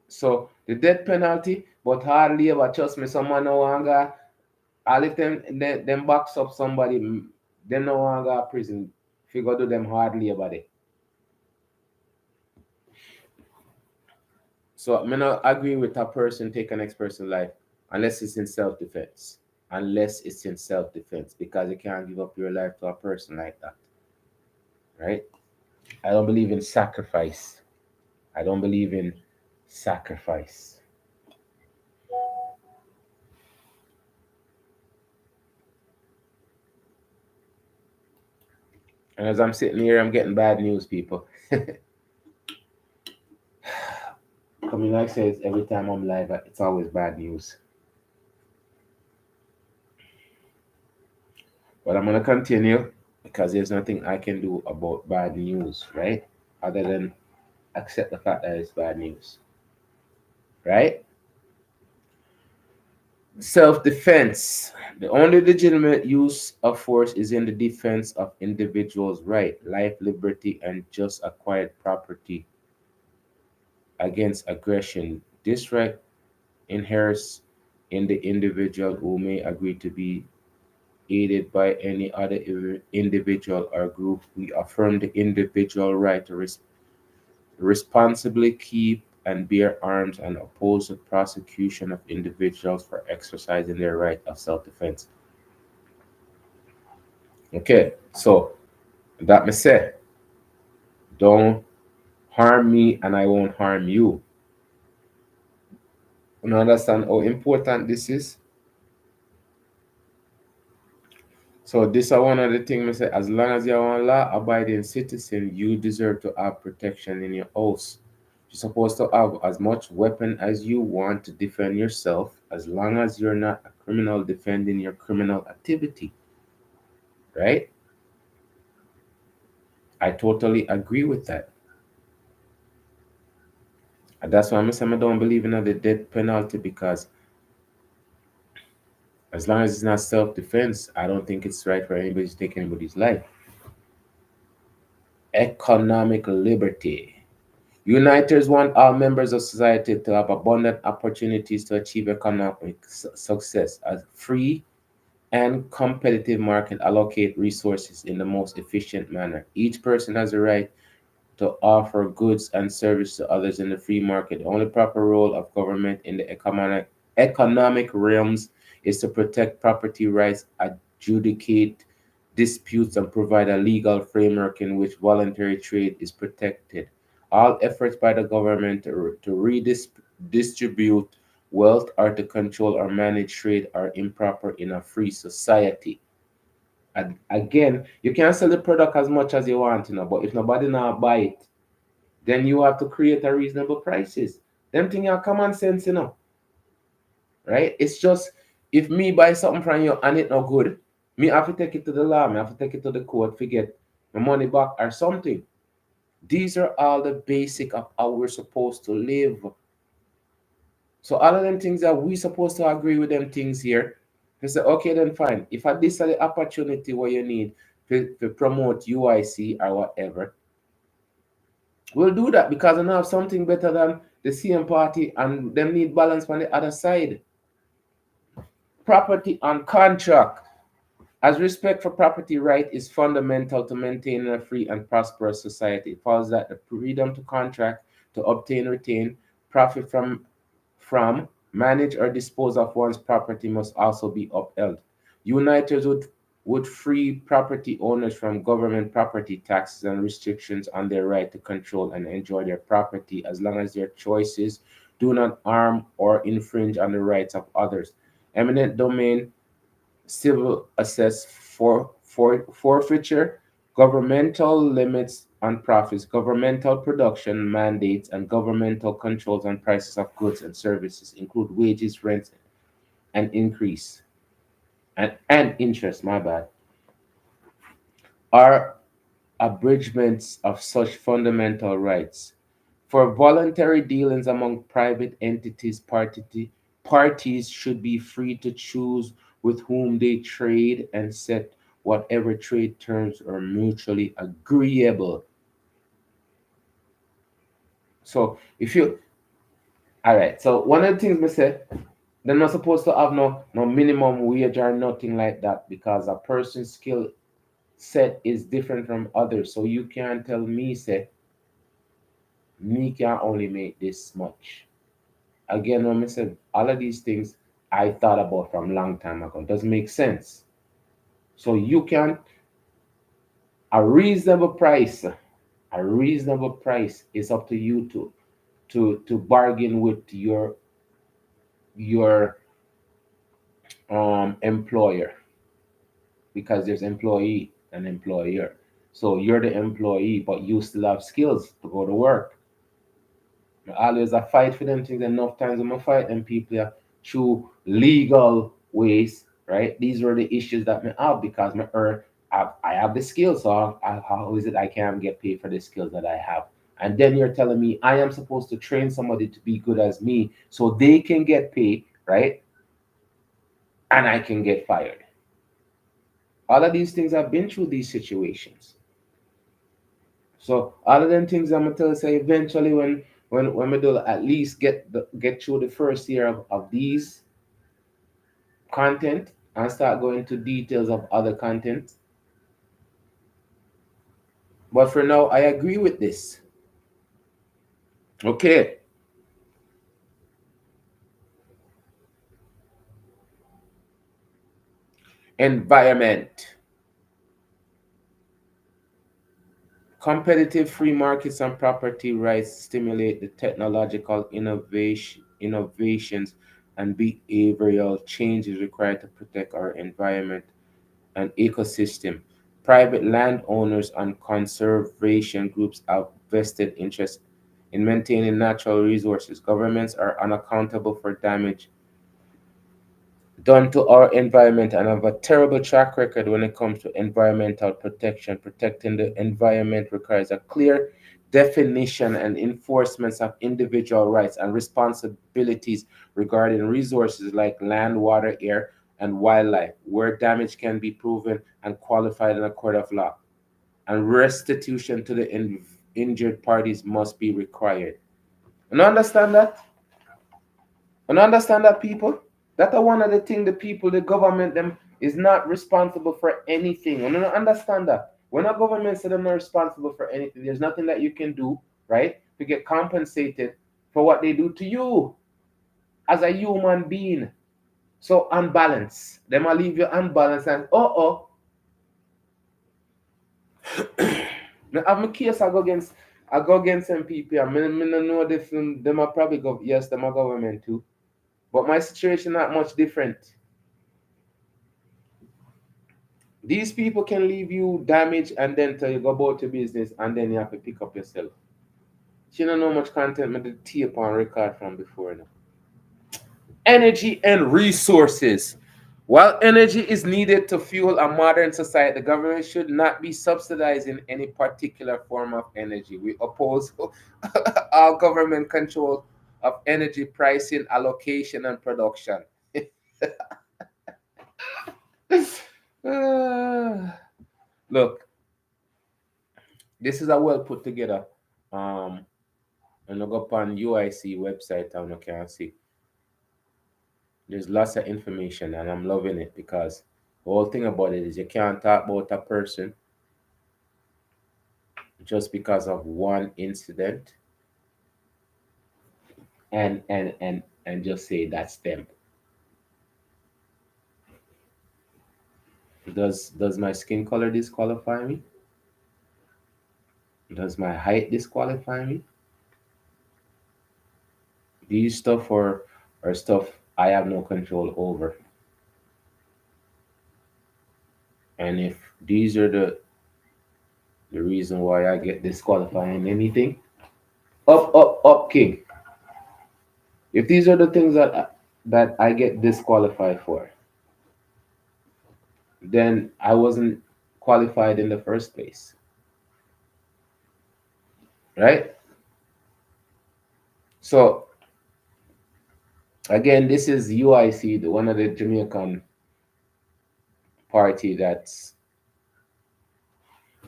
So the death penalty, but hard labor, trust me, some man no want go. All if them box up somebody, them no want go to prison. If you go do them hard labor there. So I not agree with a person take an next person's life unless it's in self-defense. Unless it's in self-defense, because you can't give up your life to a person like that. Right? I don't believe in sacrifice. I don't believe in sacrifice. And as I'm sitting here, I'm getting bad news, people. Coming like says every time I'm live, it's always bad news. But I'm gonna continue because there's nothing I can do about bad news, right? Other than accept the fact that it's bad news. Right? Self-defense. The only legitimate use of force is in the defense of individuals' right, life, liberty, and just acquired property against aggression. This right inheres in the individual who may agree to be aided by any other individual or group. We affirm the individual right to responsibly keep and bear arms and oppose the prosecution of individuals for exercising their right of self-defense. Okay, so That me say, don't harm me and I won't harm you. You understand how important this is? So this is one of the things I say, as long as you're a law abiding citizen, you deserve to have protection in your house. You're supposed to have as much weapon as you want to defend yourself, as long as you're not a criminal defending your criminal activity. Right? I totally agree with that. And that's why I'm saying I don't believe in the death penalty, because as long as it's not self-defense, I don't think it's right for anybody to take anybody's life. Economic liberty. Uniters want all members of society to have abundant opportunities to achieve economic success. A free and competitive market allocate resources in the most efficient manner. Each person has a right to offer goods and services to others in the free market. The only proper role of government in the economic realms is to protect property rights, adjudicate disputes, and provide a legal framework in which voluntary trade is protected. All efforts by the government to redistribute wealth or to control or manage trade are improper in a free society. And again, you can sell the product as much as you want, but if nobody now buy it, then you have to create a reasonable prices. Them thing are common sense, right? It's just, if me buy something from you and it not good, me have to take it to the law, me have to take it to the court to get my money back or something. These are all the basic of how we're supposed to live. So all of them things that we supposed to agree with them things here. They say, okay, then fine. If I this are the opportunity where you need to promote UIC or whatever, we'll do that, because I know have something better than the same party and them need balance on the other side. Property and contract. As respect for property right is fundamental to maintaining a free and prosperous society, it follows that the freedom to contract, to obtain, retain, profit from, manage, or dispose of one's property must also be upheld. Uniters would free property owners from government property taxes and restrictions on their right to control and enjoy their property, as long as their choices do not harm or infringe on the rights of others. Eminent domain, civil assess forfeiture, governmental limits on profits, governmental production mandates, and governmental controls on prices of goods and services include wages, rents, and increase and interest, my bad, are abridgments of such fundamental rights. For voluntary dealings among private entities, parties should be free to choose with whom they trade and set whatever trade terms are mutually agreeable. So if you all right, so one of the things we say, they're not supposed to have no minimum wage or nothing like that, because a person's skill set is different from others. So you can't tell me say me can only make this much. Again, when I said all of these things, I thought about from long time ago. It doesn't make sense. So you can a reasonable price is up to you to bargain with your employer, because there's employee and employer. So you're the employee, but you still have skills to go to work. Always a fight for them things. Enough times I'm a fight and people are through legal ways, right? These are the issues that me have, because I have the skills, so how is it I can't get paid for the skills that I have? And then you're telling me I am supposed to train somebody to be good as me so they can get paid, right? And I can get fired. All of these things, I've been through these situations. So all of them things I'm gonna tell you, say eventually when we do at least get through the first year of these content and start going to details of other content. But for now, I agree with this. Okay. Environment. Competitive free markets and property rights stimulate the technological innovations and behavioral changes required to protect our environment and ecosystem. Private landowners and conservation groups have vested interest in maintaining natural resources. Governments are unaccountable for damage done to our environment and have a terrible track record when it comes to environmental protection. Protecting the environment requires a clear definition and enforcement of individual rights and responsibilities regarding resources like land, water, air, and wildlife, where damage can be proven and qualified in a court of law. And restitution to the injured parties must be required. And understand that? And understand that, people? That are one of the things the people, the government, them is not responsible for anything. And you understand that. When a government said they're not responsible for anything, there's nothing that you can do, right, to get compensated for what they do to you as a human being. So unbalanced. Them will leave you unbalanced and now, I have my case I go against some people. I mean, I know them are probably yes, them are government too. But my situation not much different. These people can leave you damaged and then tell you go about your business and then you have to pick up yourself. You don't know much content I did tape on record from before now. Energy and resources. While energy is needed to fuel a modern society, the government should not be subsidizing any particular form of energy. We oppose all government control of energy pricing, allocation, and production. Look, this is a well put together. And look up on UIC website and you can see there's lots of information and I'm loving it because the whole thing about it is you can't talk about a person just because of one incident and just say that's them. Does my skin color disqualify me? Does my height disqualify me? These stuff are stuff I have no control over. And if these are the reason why I get disqualified in anything, up, king. If these are the things that I get disqualified for, then I wasn't qualified in the first place, right? So again, this is UIC, the one of the Jamaican party that's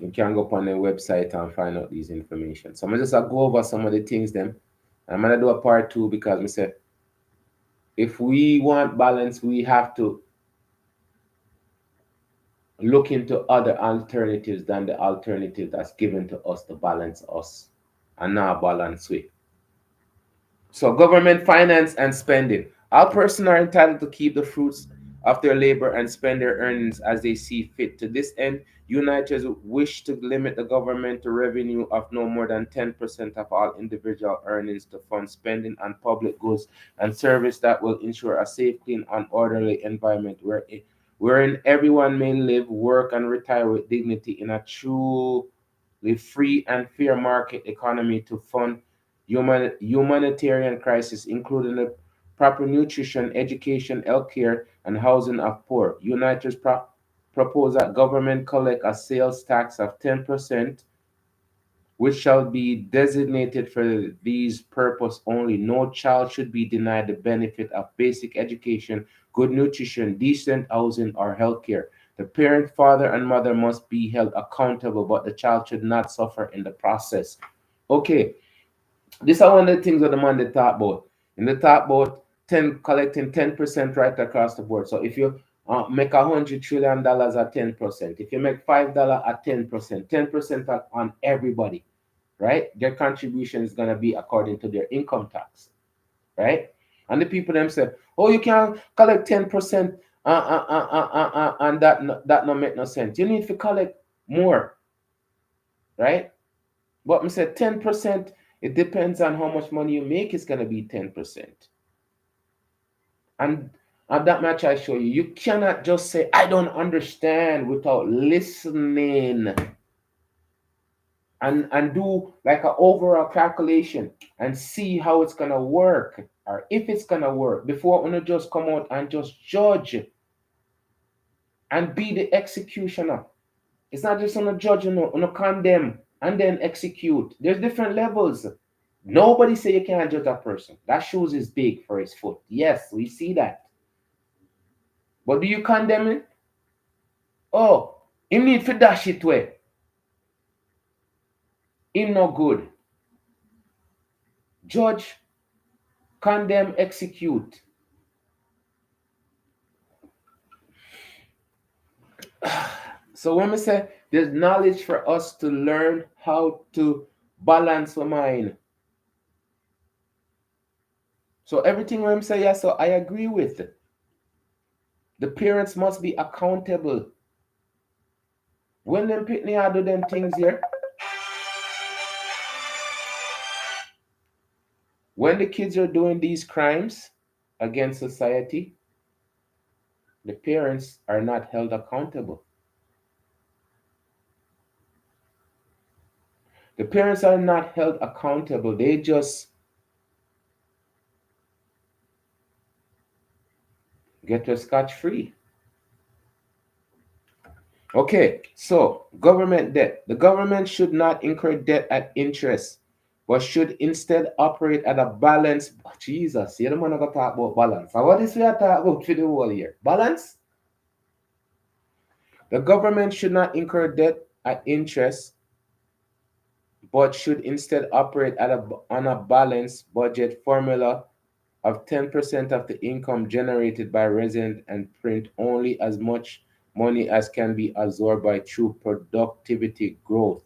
you can go up on their website and find out these information. So I'm just go over some of the things them. I'm gonna do a part two because I say if we want balance, we have to look into other alternatives than the alternative that's given to us to balance us and now balance with. So government finance and spending. All persons are entitled to keep the fruits of their labor and spend their earnings as they see fit. To this end, United wish to limit the governmental revenue of no more than 10% of all individual earnings to fund spending on public goods and service that will ensure a safe, clean, and orderly environment wherein everyone may live, work, and retire with dignity in a truly free and fair market economy to fund humanitarian crisis, including the proper nutrition, education, healthcare, and housing of poor. United propose that government collect a sales tax of 10%, which shall be designated for these purpose only. No child should be denied the benefit of basic education, good nutrition, decent housing, or healthcare. The parent, father, and mother must be held accountable, but the child should not suffer in the process. Okay, this are one of the things that the man they talk about. And they talk about collecting 10% right across the board. So if you make $100 trillion at 10%, if you make $5 at 10%, 10% on everybody, right? Their contribution is gonna be according to their income tax, right? And the people them say, oh, you can collect 10%, and that no make no sense. You need to collect more, right? But I said 10%, it depends on how much money you make, it's gonna be 10%. And that match I show you, you cannot just say, I don't understand without listening and do like an overall calculation and see how it's gonna work or if it's gonna work before you just come out and just judge and be the executioner. It's not just on a judge, on a condemn and then execute. There's different levels. Nobody say you can't judge a person. That shoes is big for his foot. Yes, we see that. But do you condemn it? Oh, him need to dash it way. Him no good. Judge, condemn, execute. So when we say there's knowledge for us to learn how to balance our mind. So everything when I say yes, so I agree with it. The parents must be accountable. When them pitney are do them things here, when the kids are doing these crimes against society, the parents are not held accountable. The parents are not held accountable. They just get to scotch free. Okay, so government debt. The government should not incur debt at interest, but should instead operate at a balance. Oh, Jesus, you don't want to talk about balance. And what is we are talking about for the whole year? Balance? The government should not incur debt at interest, but should instead operate on a balanced budget formula of 10% of the income generated by resident and print only as much money as can be absorbed by true productivity growth,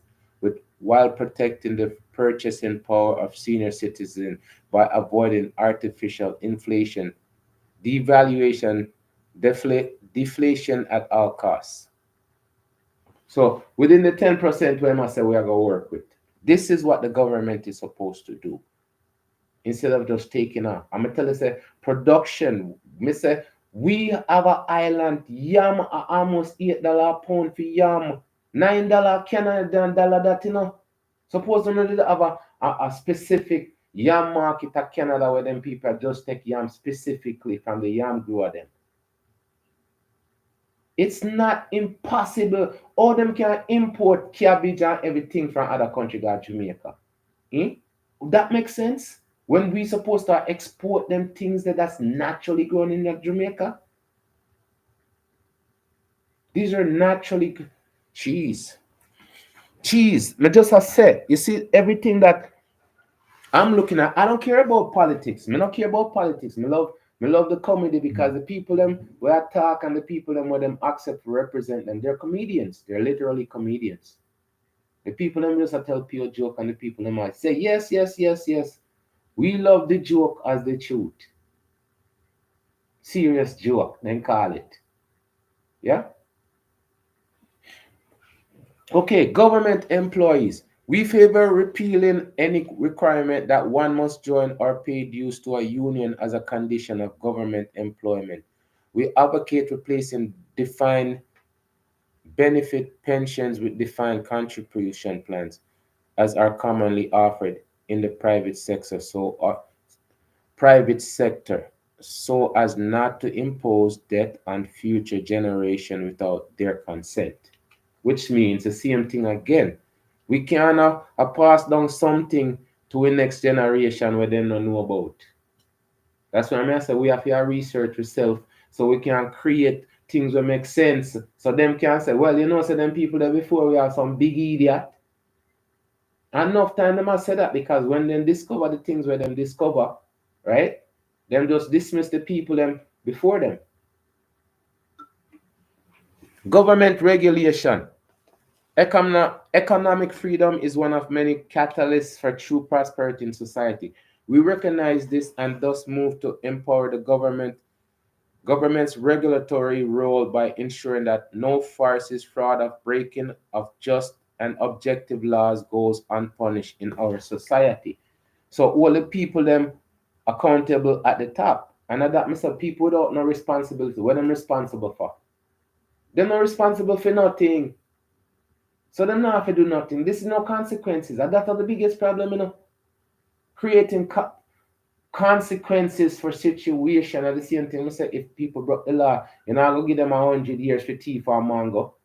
while protecting the purchasing power of senior citizens by avoiding artificial inflation, devaluation, deflation at all costs. So within the 10% we must say we are going to work with. This is what the government is supposed to do instead of just taking off. I'm gonna tell you, say production. Me say we have an island yam are almost $8 a pound for yam, $9 Canadian dollar that Suppose we did have a specific yam market at Canada where them people just take yam specifically from the yam grower them. It's not impossible. All them can import cabbage and everything from other country like Jamaica. Hmm? That makes sense? When we supposed to export them things that's naturally grown in Jamaica, these are naturally cheese. Cheese. Me just have said, you see everything that I'm looking at. I don't care about politics. Me not care about politics. Me love the comedy because the people them where I talk and the people them where them accept to represent them, they're comedians. They're literally comedians. The people them just tell pure joke and the people them might say yes, yes, yes, yes. We love the joke as the truth. Serious joke, then call it. Yeah? Okay, government employees. We favor repealing any requirement that one must join or pay dues to a union as a condition of government employment. We advocate replacing defined benefit pensions with defined contribution plans as are commonly offered in the private sector so as not to impose debt on future generation without their consent. Which means the same thing again. We cannot pass down something to the next generation where they don't know about. That's why I say we have to research ourselves so we can create things that make sense. So them can say, well, so them people that before we have some big idiot. Enough time them must say that because when they discover the things where them discover, right? Them just dismiss the people them before them. Government regulation. Economic freedom is one of many catalysts for true prosperity in society. We recognize this and thus move to empower the government's regulatory role by ensuring that no farces, fraud, of breaking of just and objective laws goes unpunished in our society. So all the people them accountable at the top. And that means that people without no responsibility. What them responsible for? They're not responsible for nothing. So them not have to do nothing. This is no consequences. And that's the biggest problem, Creating consequences for situation. At the same thing, I say if people broke the law, you're not gonna give them 100 years for thief or mango.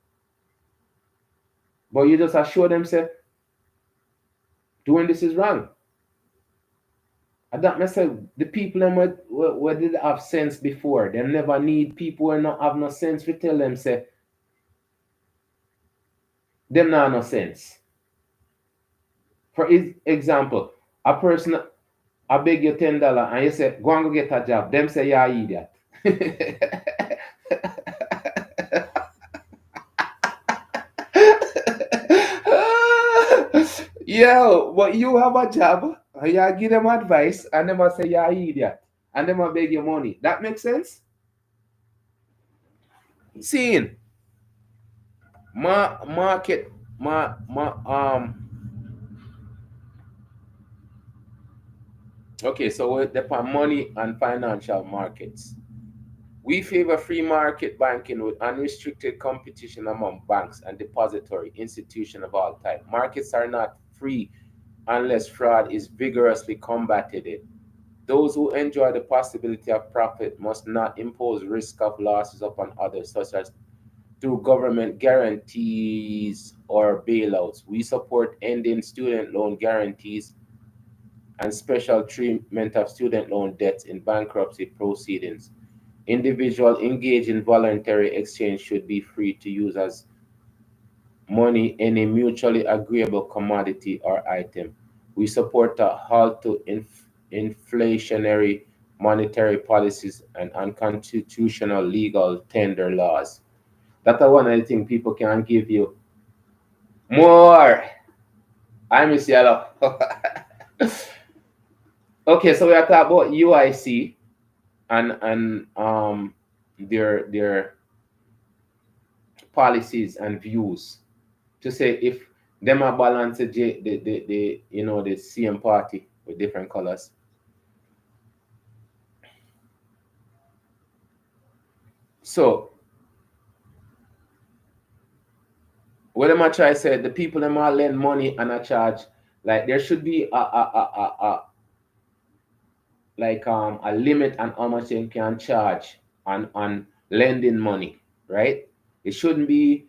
But you just assure them say doing this is wrong. And that means the people them what did have sense before. They never need people who not have no sense to tell them say them not no sense. For example, a person I beg you $10 and you say go and go get a job. Them say you're an idiot. Yo, but you have a job, and you give them advice, and them a say you're an idiot, and them a beg you money. That makes sense? Seeing market, ma okay, so we're upon money and financial markets. We favor free market banking with unrestricted competition among banks and depository institutions of all type. Markets are not free unless fraud is vigorously combated. Those who enjoy the possibility of profit must not impose risk of losses upon others, such as through government guarantees or bailouts. We support ending student loan guarantees and special treatment of student loan debts in bankruptcy proceedings. Individuals engaged in voluntary exchange should be free to use as money any mutually agreeable commodity or item. We support a halt to inflationary monetary policies and unconstitutional legal tender laws. That's one of the things people can give you more. I miss you a lot. Okay, so we are talking about UIC and their policies and views to say if them are balanced the same party with different colors. So what am I trying to say? The people them all lend money and a charge. Like there should be a limit on how much you can charge on lending money, right? It shouldn't be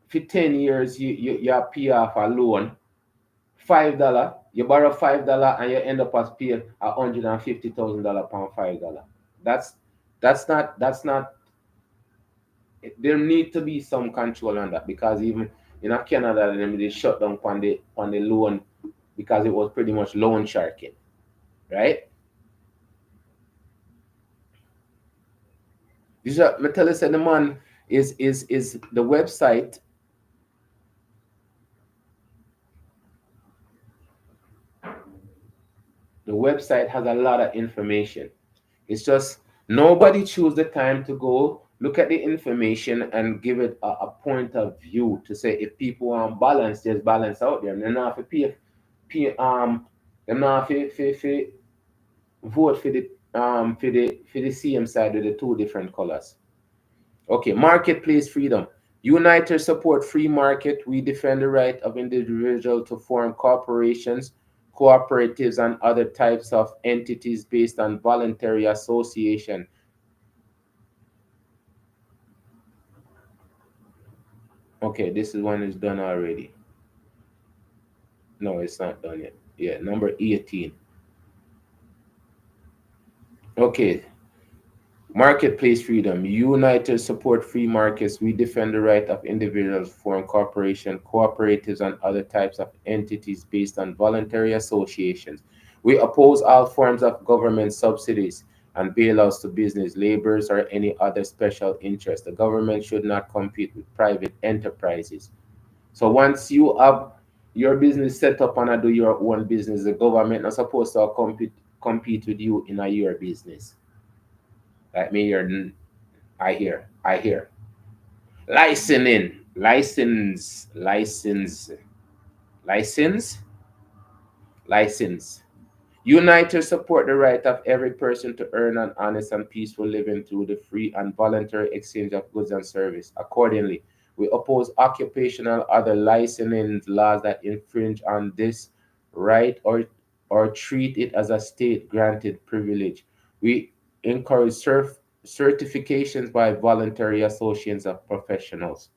for 10 years you pay off a loan $5, you borrow $5 and you end up as paying $150,000 pound $5. That's that's not there need to be some control on that because even in Canada they shut down on the loan because it was pretty much loan sharking, right? This is me tell you say the man is the website. The website has a lot of information. It's just nobody choose the time to go look at the information and give it a point of view to say if people want balance, there's balance out there. And they're not have to they're not have to vote for the same side with the two different colors. Okay, marketplace freedom. Uniters support free market. We defend the right of individuals to form corporations, cooperatives, and other types of entities based on voluntary association. Okay, this is one is done already. No, it's not done yet. Yeah, number 18. Okay, marketplace freedom. United support free markets. We defend the right of individuals to form corporations, cooperatives, and other types of entities based on voluntary associations. We oppose all forms of government subsidies and bailouts to business, laborers, or any other special interest. The government should not compete with private enterprises. So once you have your business set up and do your own business, the government not supposed to compete with you in your business. Like me, I hear. Licensing. License, license, license, license. Unite to support the right of every person to earn an honest and peaceful living through the free and voluntary exchange of goods and service. Accordingly, we oppose occupational other licensing laws that infringe on this right or treat it as a state granted privilege. We encourage certifications by voluntary associations of professionals.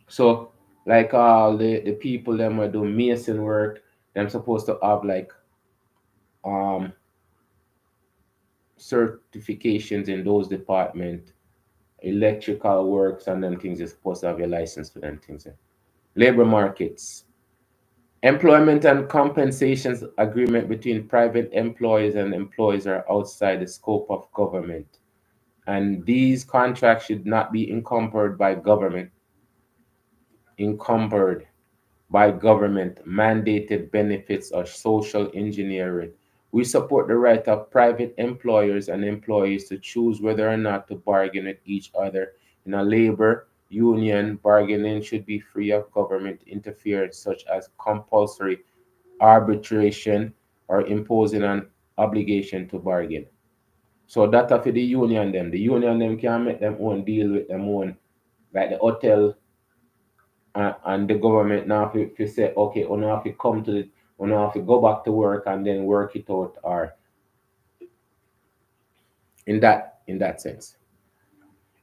So, like all the people them who do mason work, them supposed to have like um certifications in those department, electrical works and them things. You're supposed to have your license for them things. Labor markets. Employment and compensations agreement between private employees and employees are outside the scope of government. And these contracts should not be encumbered by government mandated benefits or social engineering. We support the right of private employers and employees to choose whether or not to bargain with each other. In a labor union, bargaining should be free of government interference, such as compulsory arbitration or imposing an obligation to bargain. So that for the union them. The union them can make them own deal with them own, like the hotel and the government now if you say okay we now have to come to the we now have to go back to work and then work it out or in that sense.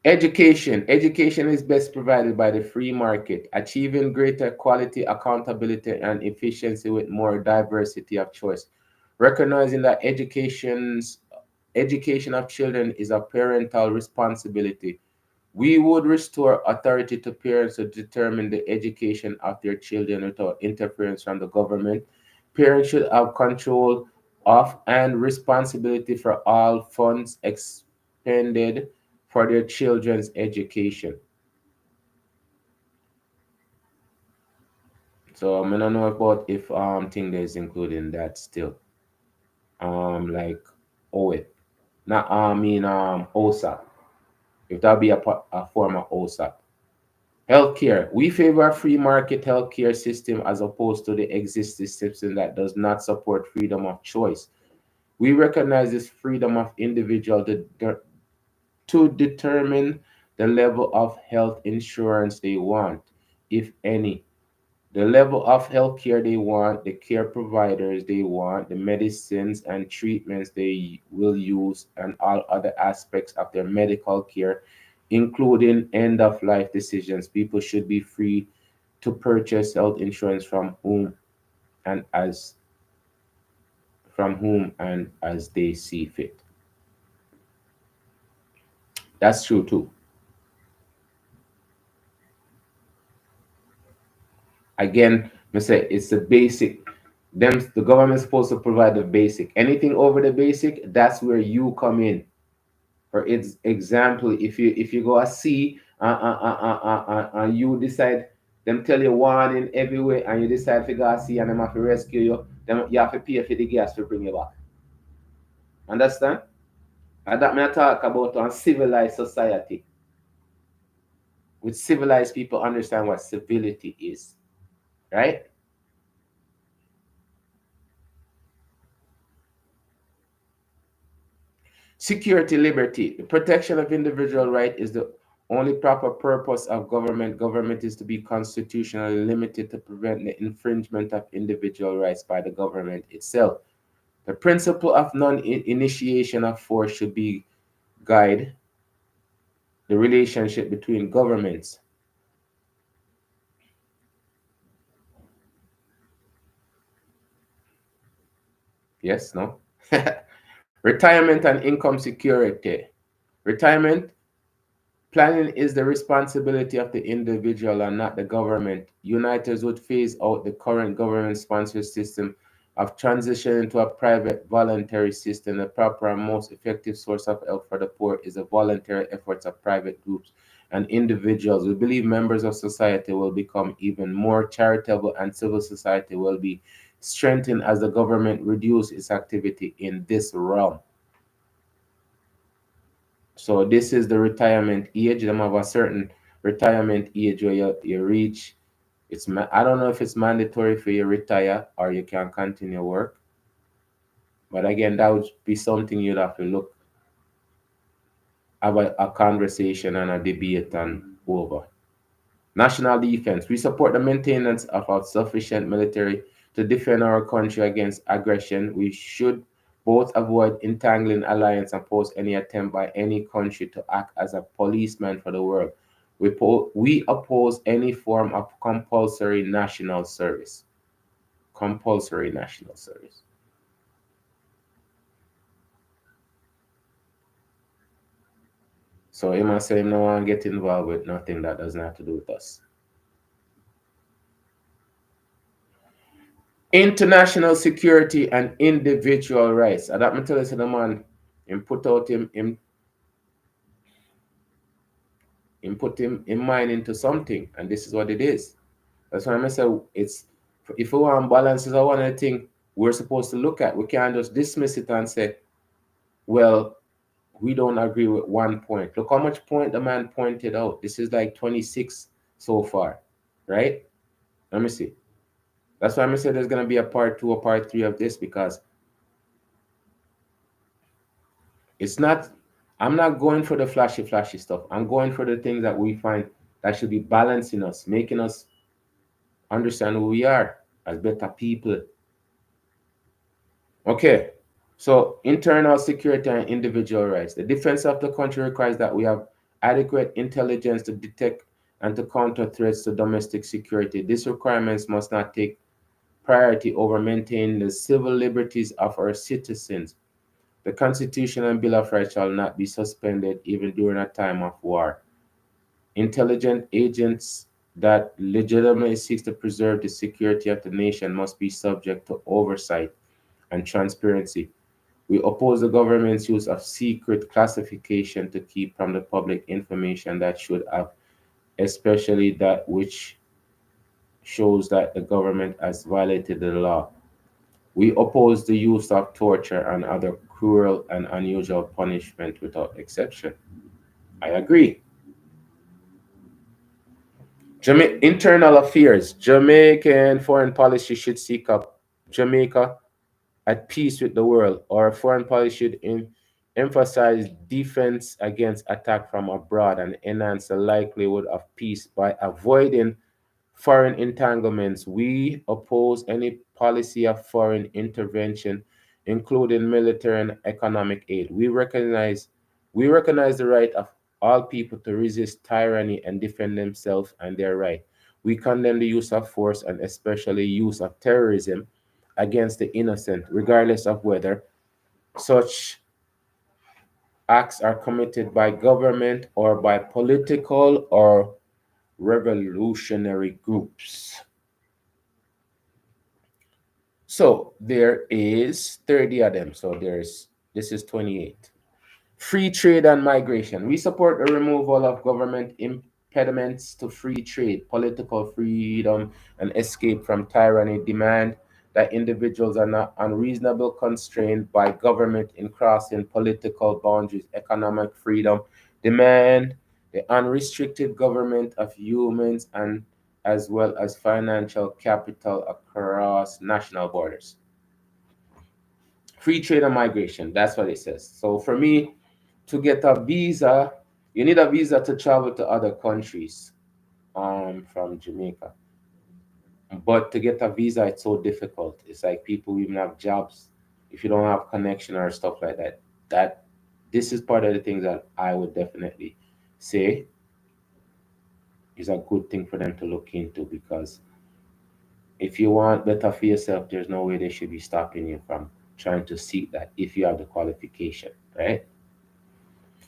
Education is best provided by the free market, achieving greater quality, accountability, and efficiency with more diversity of choice. Recognizing that education of children is a parental responsibility. We would restore authority to parents to determine the education of their children without interference from the government. Parents should have control of and responsibility for all funds expended for their children's education. So I don't know about if thing that is included in that still. Like OIT. Not I mean OSAP. If that be a form of OSAP. Healthcare. We favor a free market healthcare system as opposed to the existing system that does not support freedom of choice. We recognize this freedom of individual to determine the level of health insurance they want, if any, the level of healthcare they want, the care providers they want, the medicines and treatments they will use, and all other aspects of their medical care, including end of life decisions. People should be free to purchase health insurance and as from whom and as they see fit. That's true too. Again, I say it's the basic. Them the government's supposed to provide the basic. Anything over the basic, that's where you come in. For its example, if you go a C and you decide them tell you one in every way and you decide to go a C and them have to rescue you, then you have to pay for the gas to bring you back. Understand? And that may I talk about on civilized society. With civilized people understand what civility is. Right? Security, liberty. The protection of individual right is the only proper purpose of government. Government is to be constitutionally limited to prevent the infringement of individual rights by the government itself. The principle of non-initiation of force should be guide the relationship between governments. Yes, no? Retirement and income security. Retirement planning is the responsibility of the individual and not the government. Uniters would phase out the current government sponsored system of transitioning to a private voluntary system. The proper and most effective source of help for the poor is the voluntary efforts of private groups and individuals. We believe members of society will become even more charitable and civil society will be strengthened as the government reduces its activity in this realm. So this is the retirement age. Them have a certain retirement age where you reach. I don't know if it's mandatory for you to retire or you can continue work. But again, that would be something you'd have to have a conversation and a debate on over. National defense. We support the maintenance of our sufficient military to defend our country against aggression. We should both avoid entangling alliance and oppose any attempt by any country to act as a policeman for the world. We oppose any form of compulsory national service. Compulsory national service. So you must say no one get involved with nothing that doesn't have to do with us. International security and individual rights. And that me tell you, the man, him put out him put him in mind into something, and this is what it is. That's why I say it's if we want balance is one of the thing we're supposed to look at. We can't just dismiss it and say, well, we don't agree with one point. Look how much point the man pointed out. This is like 26 so far, right? Let me see. That's why I say there's gonna be a part two or part three of this because it's not. I'm not going for the flashy stuff. I'm going for the things that we find that should be balancing us, making us understand who we are as better people. Okay, so internal security and individual rights. The defense of the country requires that we have adequate intelligence to detect and to counter threats to domestic security. These requirements must not take priority over maintaining the civil liberties of our citizens. The Constitution and Bill of Rights shall not be suspended even during a time of war. Intelligent agents that legitimately seek to preserve the security of the nation must be subject to oversight and transparency. We oppose the government's use of secret classification to keep from the public information that should have, especially that which shows that the government has violated the law. We oppose the use of torture and other cruel and unusual punishment without exception. I agree. Internal affairs. Jamaican foreign policy should seek up Jamaica at peace with the world, or foreign policy should emphasize defense against attack from abroad and enhance the likelihood of peace by avoiding foreign entanglements. We oppose any policy of foreign intervention, including military and economic aid. We recognize the right of all people to resist tyranny and defend themselves and their right. We condemn the use of force and especially use of terrorism against the innocent, regardless of whether such acts are committed by government or by political or revolutionary groups. So there is 30 of them. So this is 28. Free trade and migration. We support the removal of government impediments to free trade, political freedom, and escape from tyranny. Demand that individuals are not unreasonable constrained by government in crossing political boundaries, economic freedom. Demand the unrestricted government of humans and as well as financial capital across national borders. Free trade and migration. That's what it says. So for me, to get a visa, you need a visa to travel to other countries from Jamaica. But to get a visa, it's so difficult. It's like people even have jobs if you don't have connection or stuff like that. That this is part of the things that I would definitely say is a good thing for them to look into because if you want better for yourself, there's no way they should be stopping you from trying to seek that if you have the qualification, right?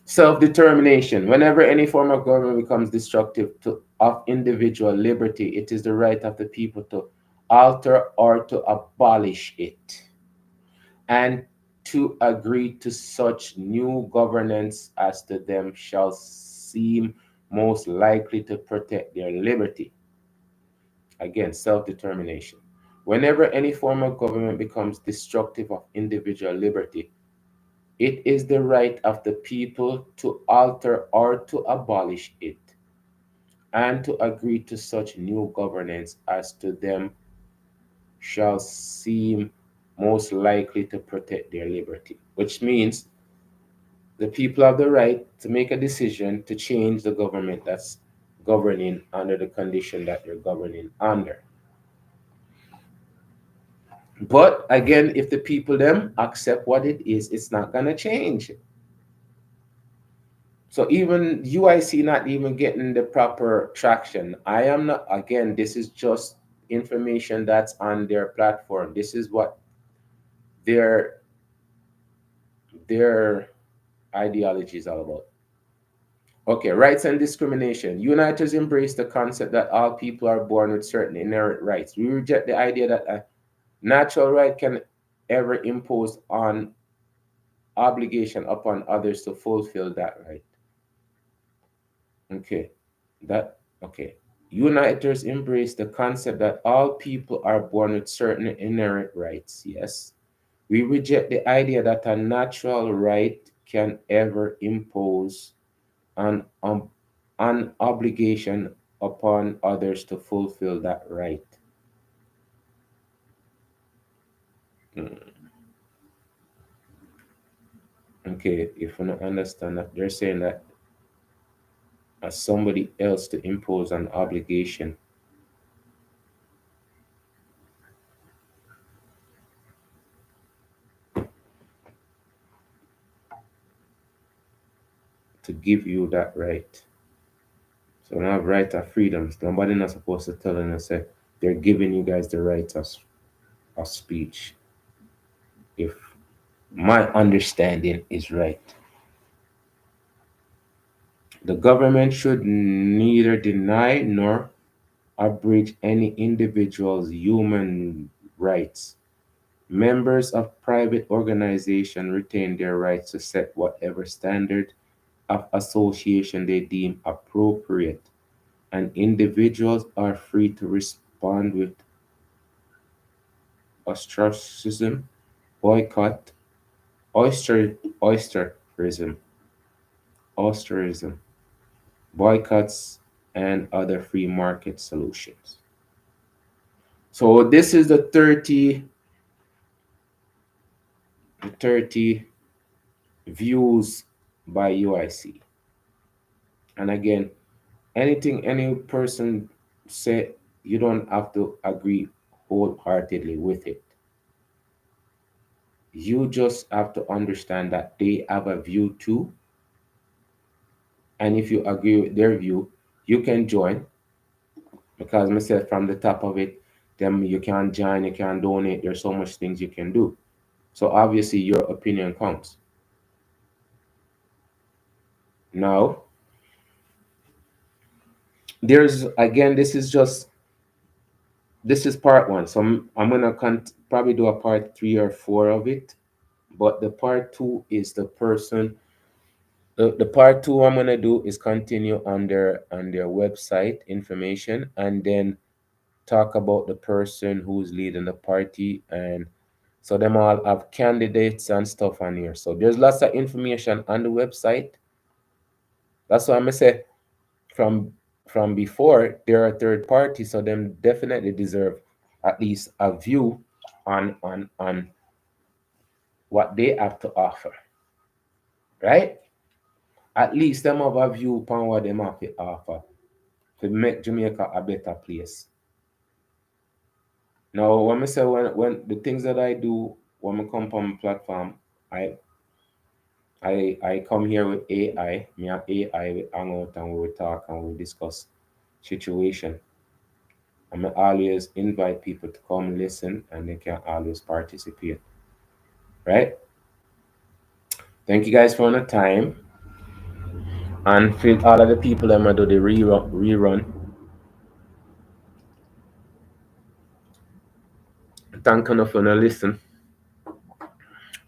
Self determination. Whenever any form of government becomes destructive of individual liberty, it is the right of the people to alter or to abolish it and to agree to such new governance as to them shall seem most likely to protect their liberty. Again, self determination. Whenever any form of government becomes destructive of individual liberty, It is the right of the people to alter or to abolish it, and to agree to such new governance as to them shall seem most likely to protect their liberty. Which means the people have the right to make a decision to change the government that's governing under the condition that they're governing under. But again, if the people them accept what it is, it's not gonna change. So even UIC not even getting the proper traction. I am not, again, this is just information that's on their platform. This is what their their ideology is all about. Okay, rights and discrimination. Uniters embrace the concept that all people are born with certain inherent rights. We reject the idea that a natural right can ever impose on obligation upon others to fulfill that right. Okay, okay. Uniters embrace the concept that all people are born with certain inherent rights. Yes. We reject the idea that a natural right can ever impose an obligation upon others to fulfill that right. Mm, okay, if you don't understand that, they're saying that as somebody else to impose an obligation to give you that right. So we have right of freedoms. Nobody not supposed to tell them and say they're giving you guys the right of speech. If my understanding is right, the government should neither deny nor abridge any individual's human rights. Members of private organizations retain their rights to set whatever standard of association they deem appropriate, and individuals are free to respond with ostracism, boycott, oysterism, ostracism, boycotts, and other free market solutions. So this is the 30 views by UIC. And again, anything any person say, you don't have to agree wholeheartedly with it. You just have to understand that they have a view too. And if you agree with their view, you can join. Because myself from the top of it, then you can join, you can donate. There's so much things you can do. So obviously your opinion counts. Now, there's again, this is part one. So I'm gonna probably do a part 3 or 4 of it. But the part two is the person. The part two I'm gonna do is continue on their website information, and then talk about the person who's leading the party, and so them all have candidates and stuff on here. So there's lots of information on the website. That's why I'm gonna say from before they're a third party, so them definitely deserve at least a view on what they have to offer, right? At least them have a view upon what them have to offer to make Jamaica a better place. Now, when I say when the things that I do when I come on my platform, I I come here with AI. Me and AI we hang out and we will talk and we will discuss situation. And I always invite people to come listen and they can always participate. Right? Thank you guys for the time. And for all of the people that might do the rerun. Thank you for the listen.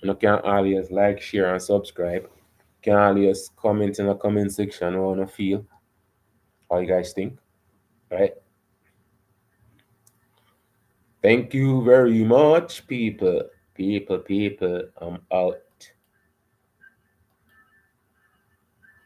You can always like, share, and subscribe. You can always comment in the comment section what you feel, how you guys think. Right? Thank you very much, people. People. I'm out.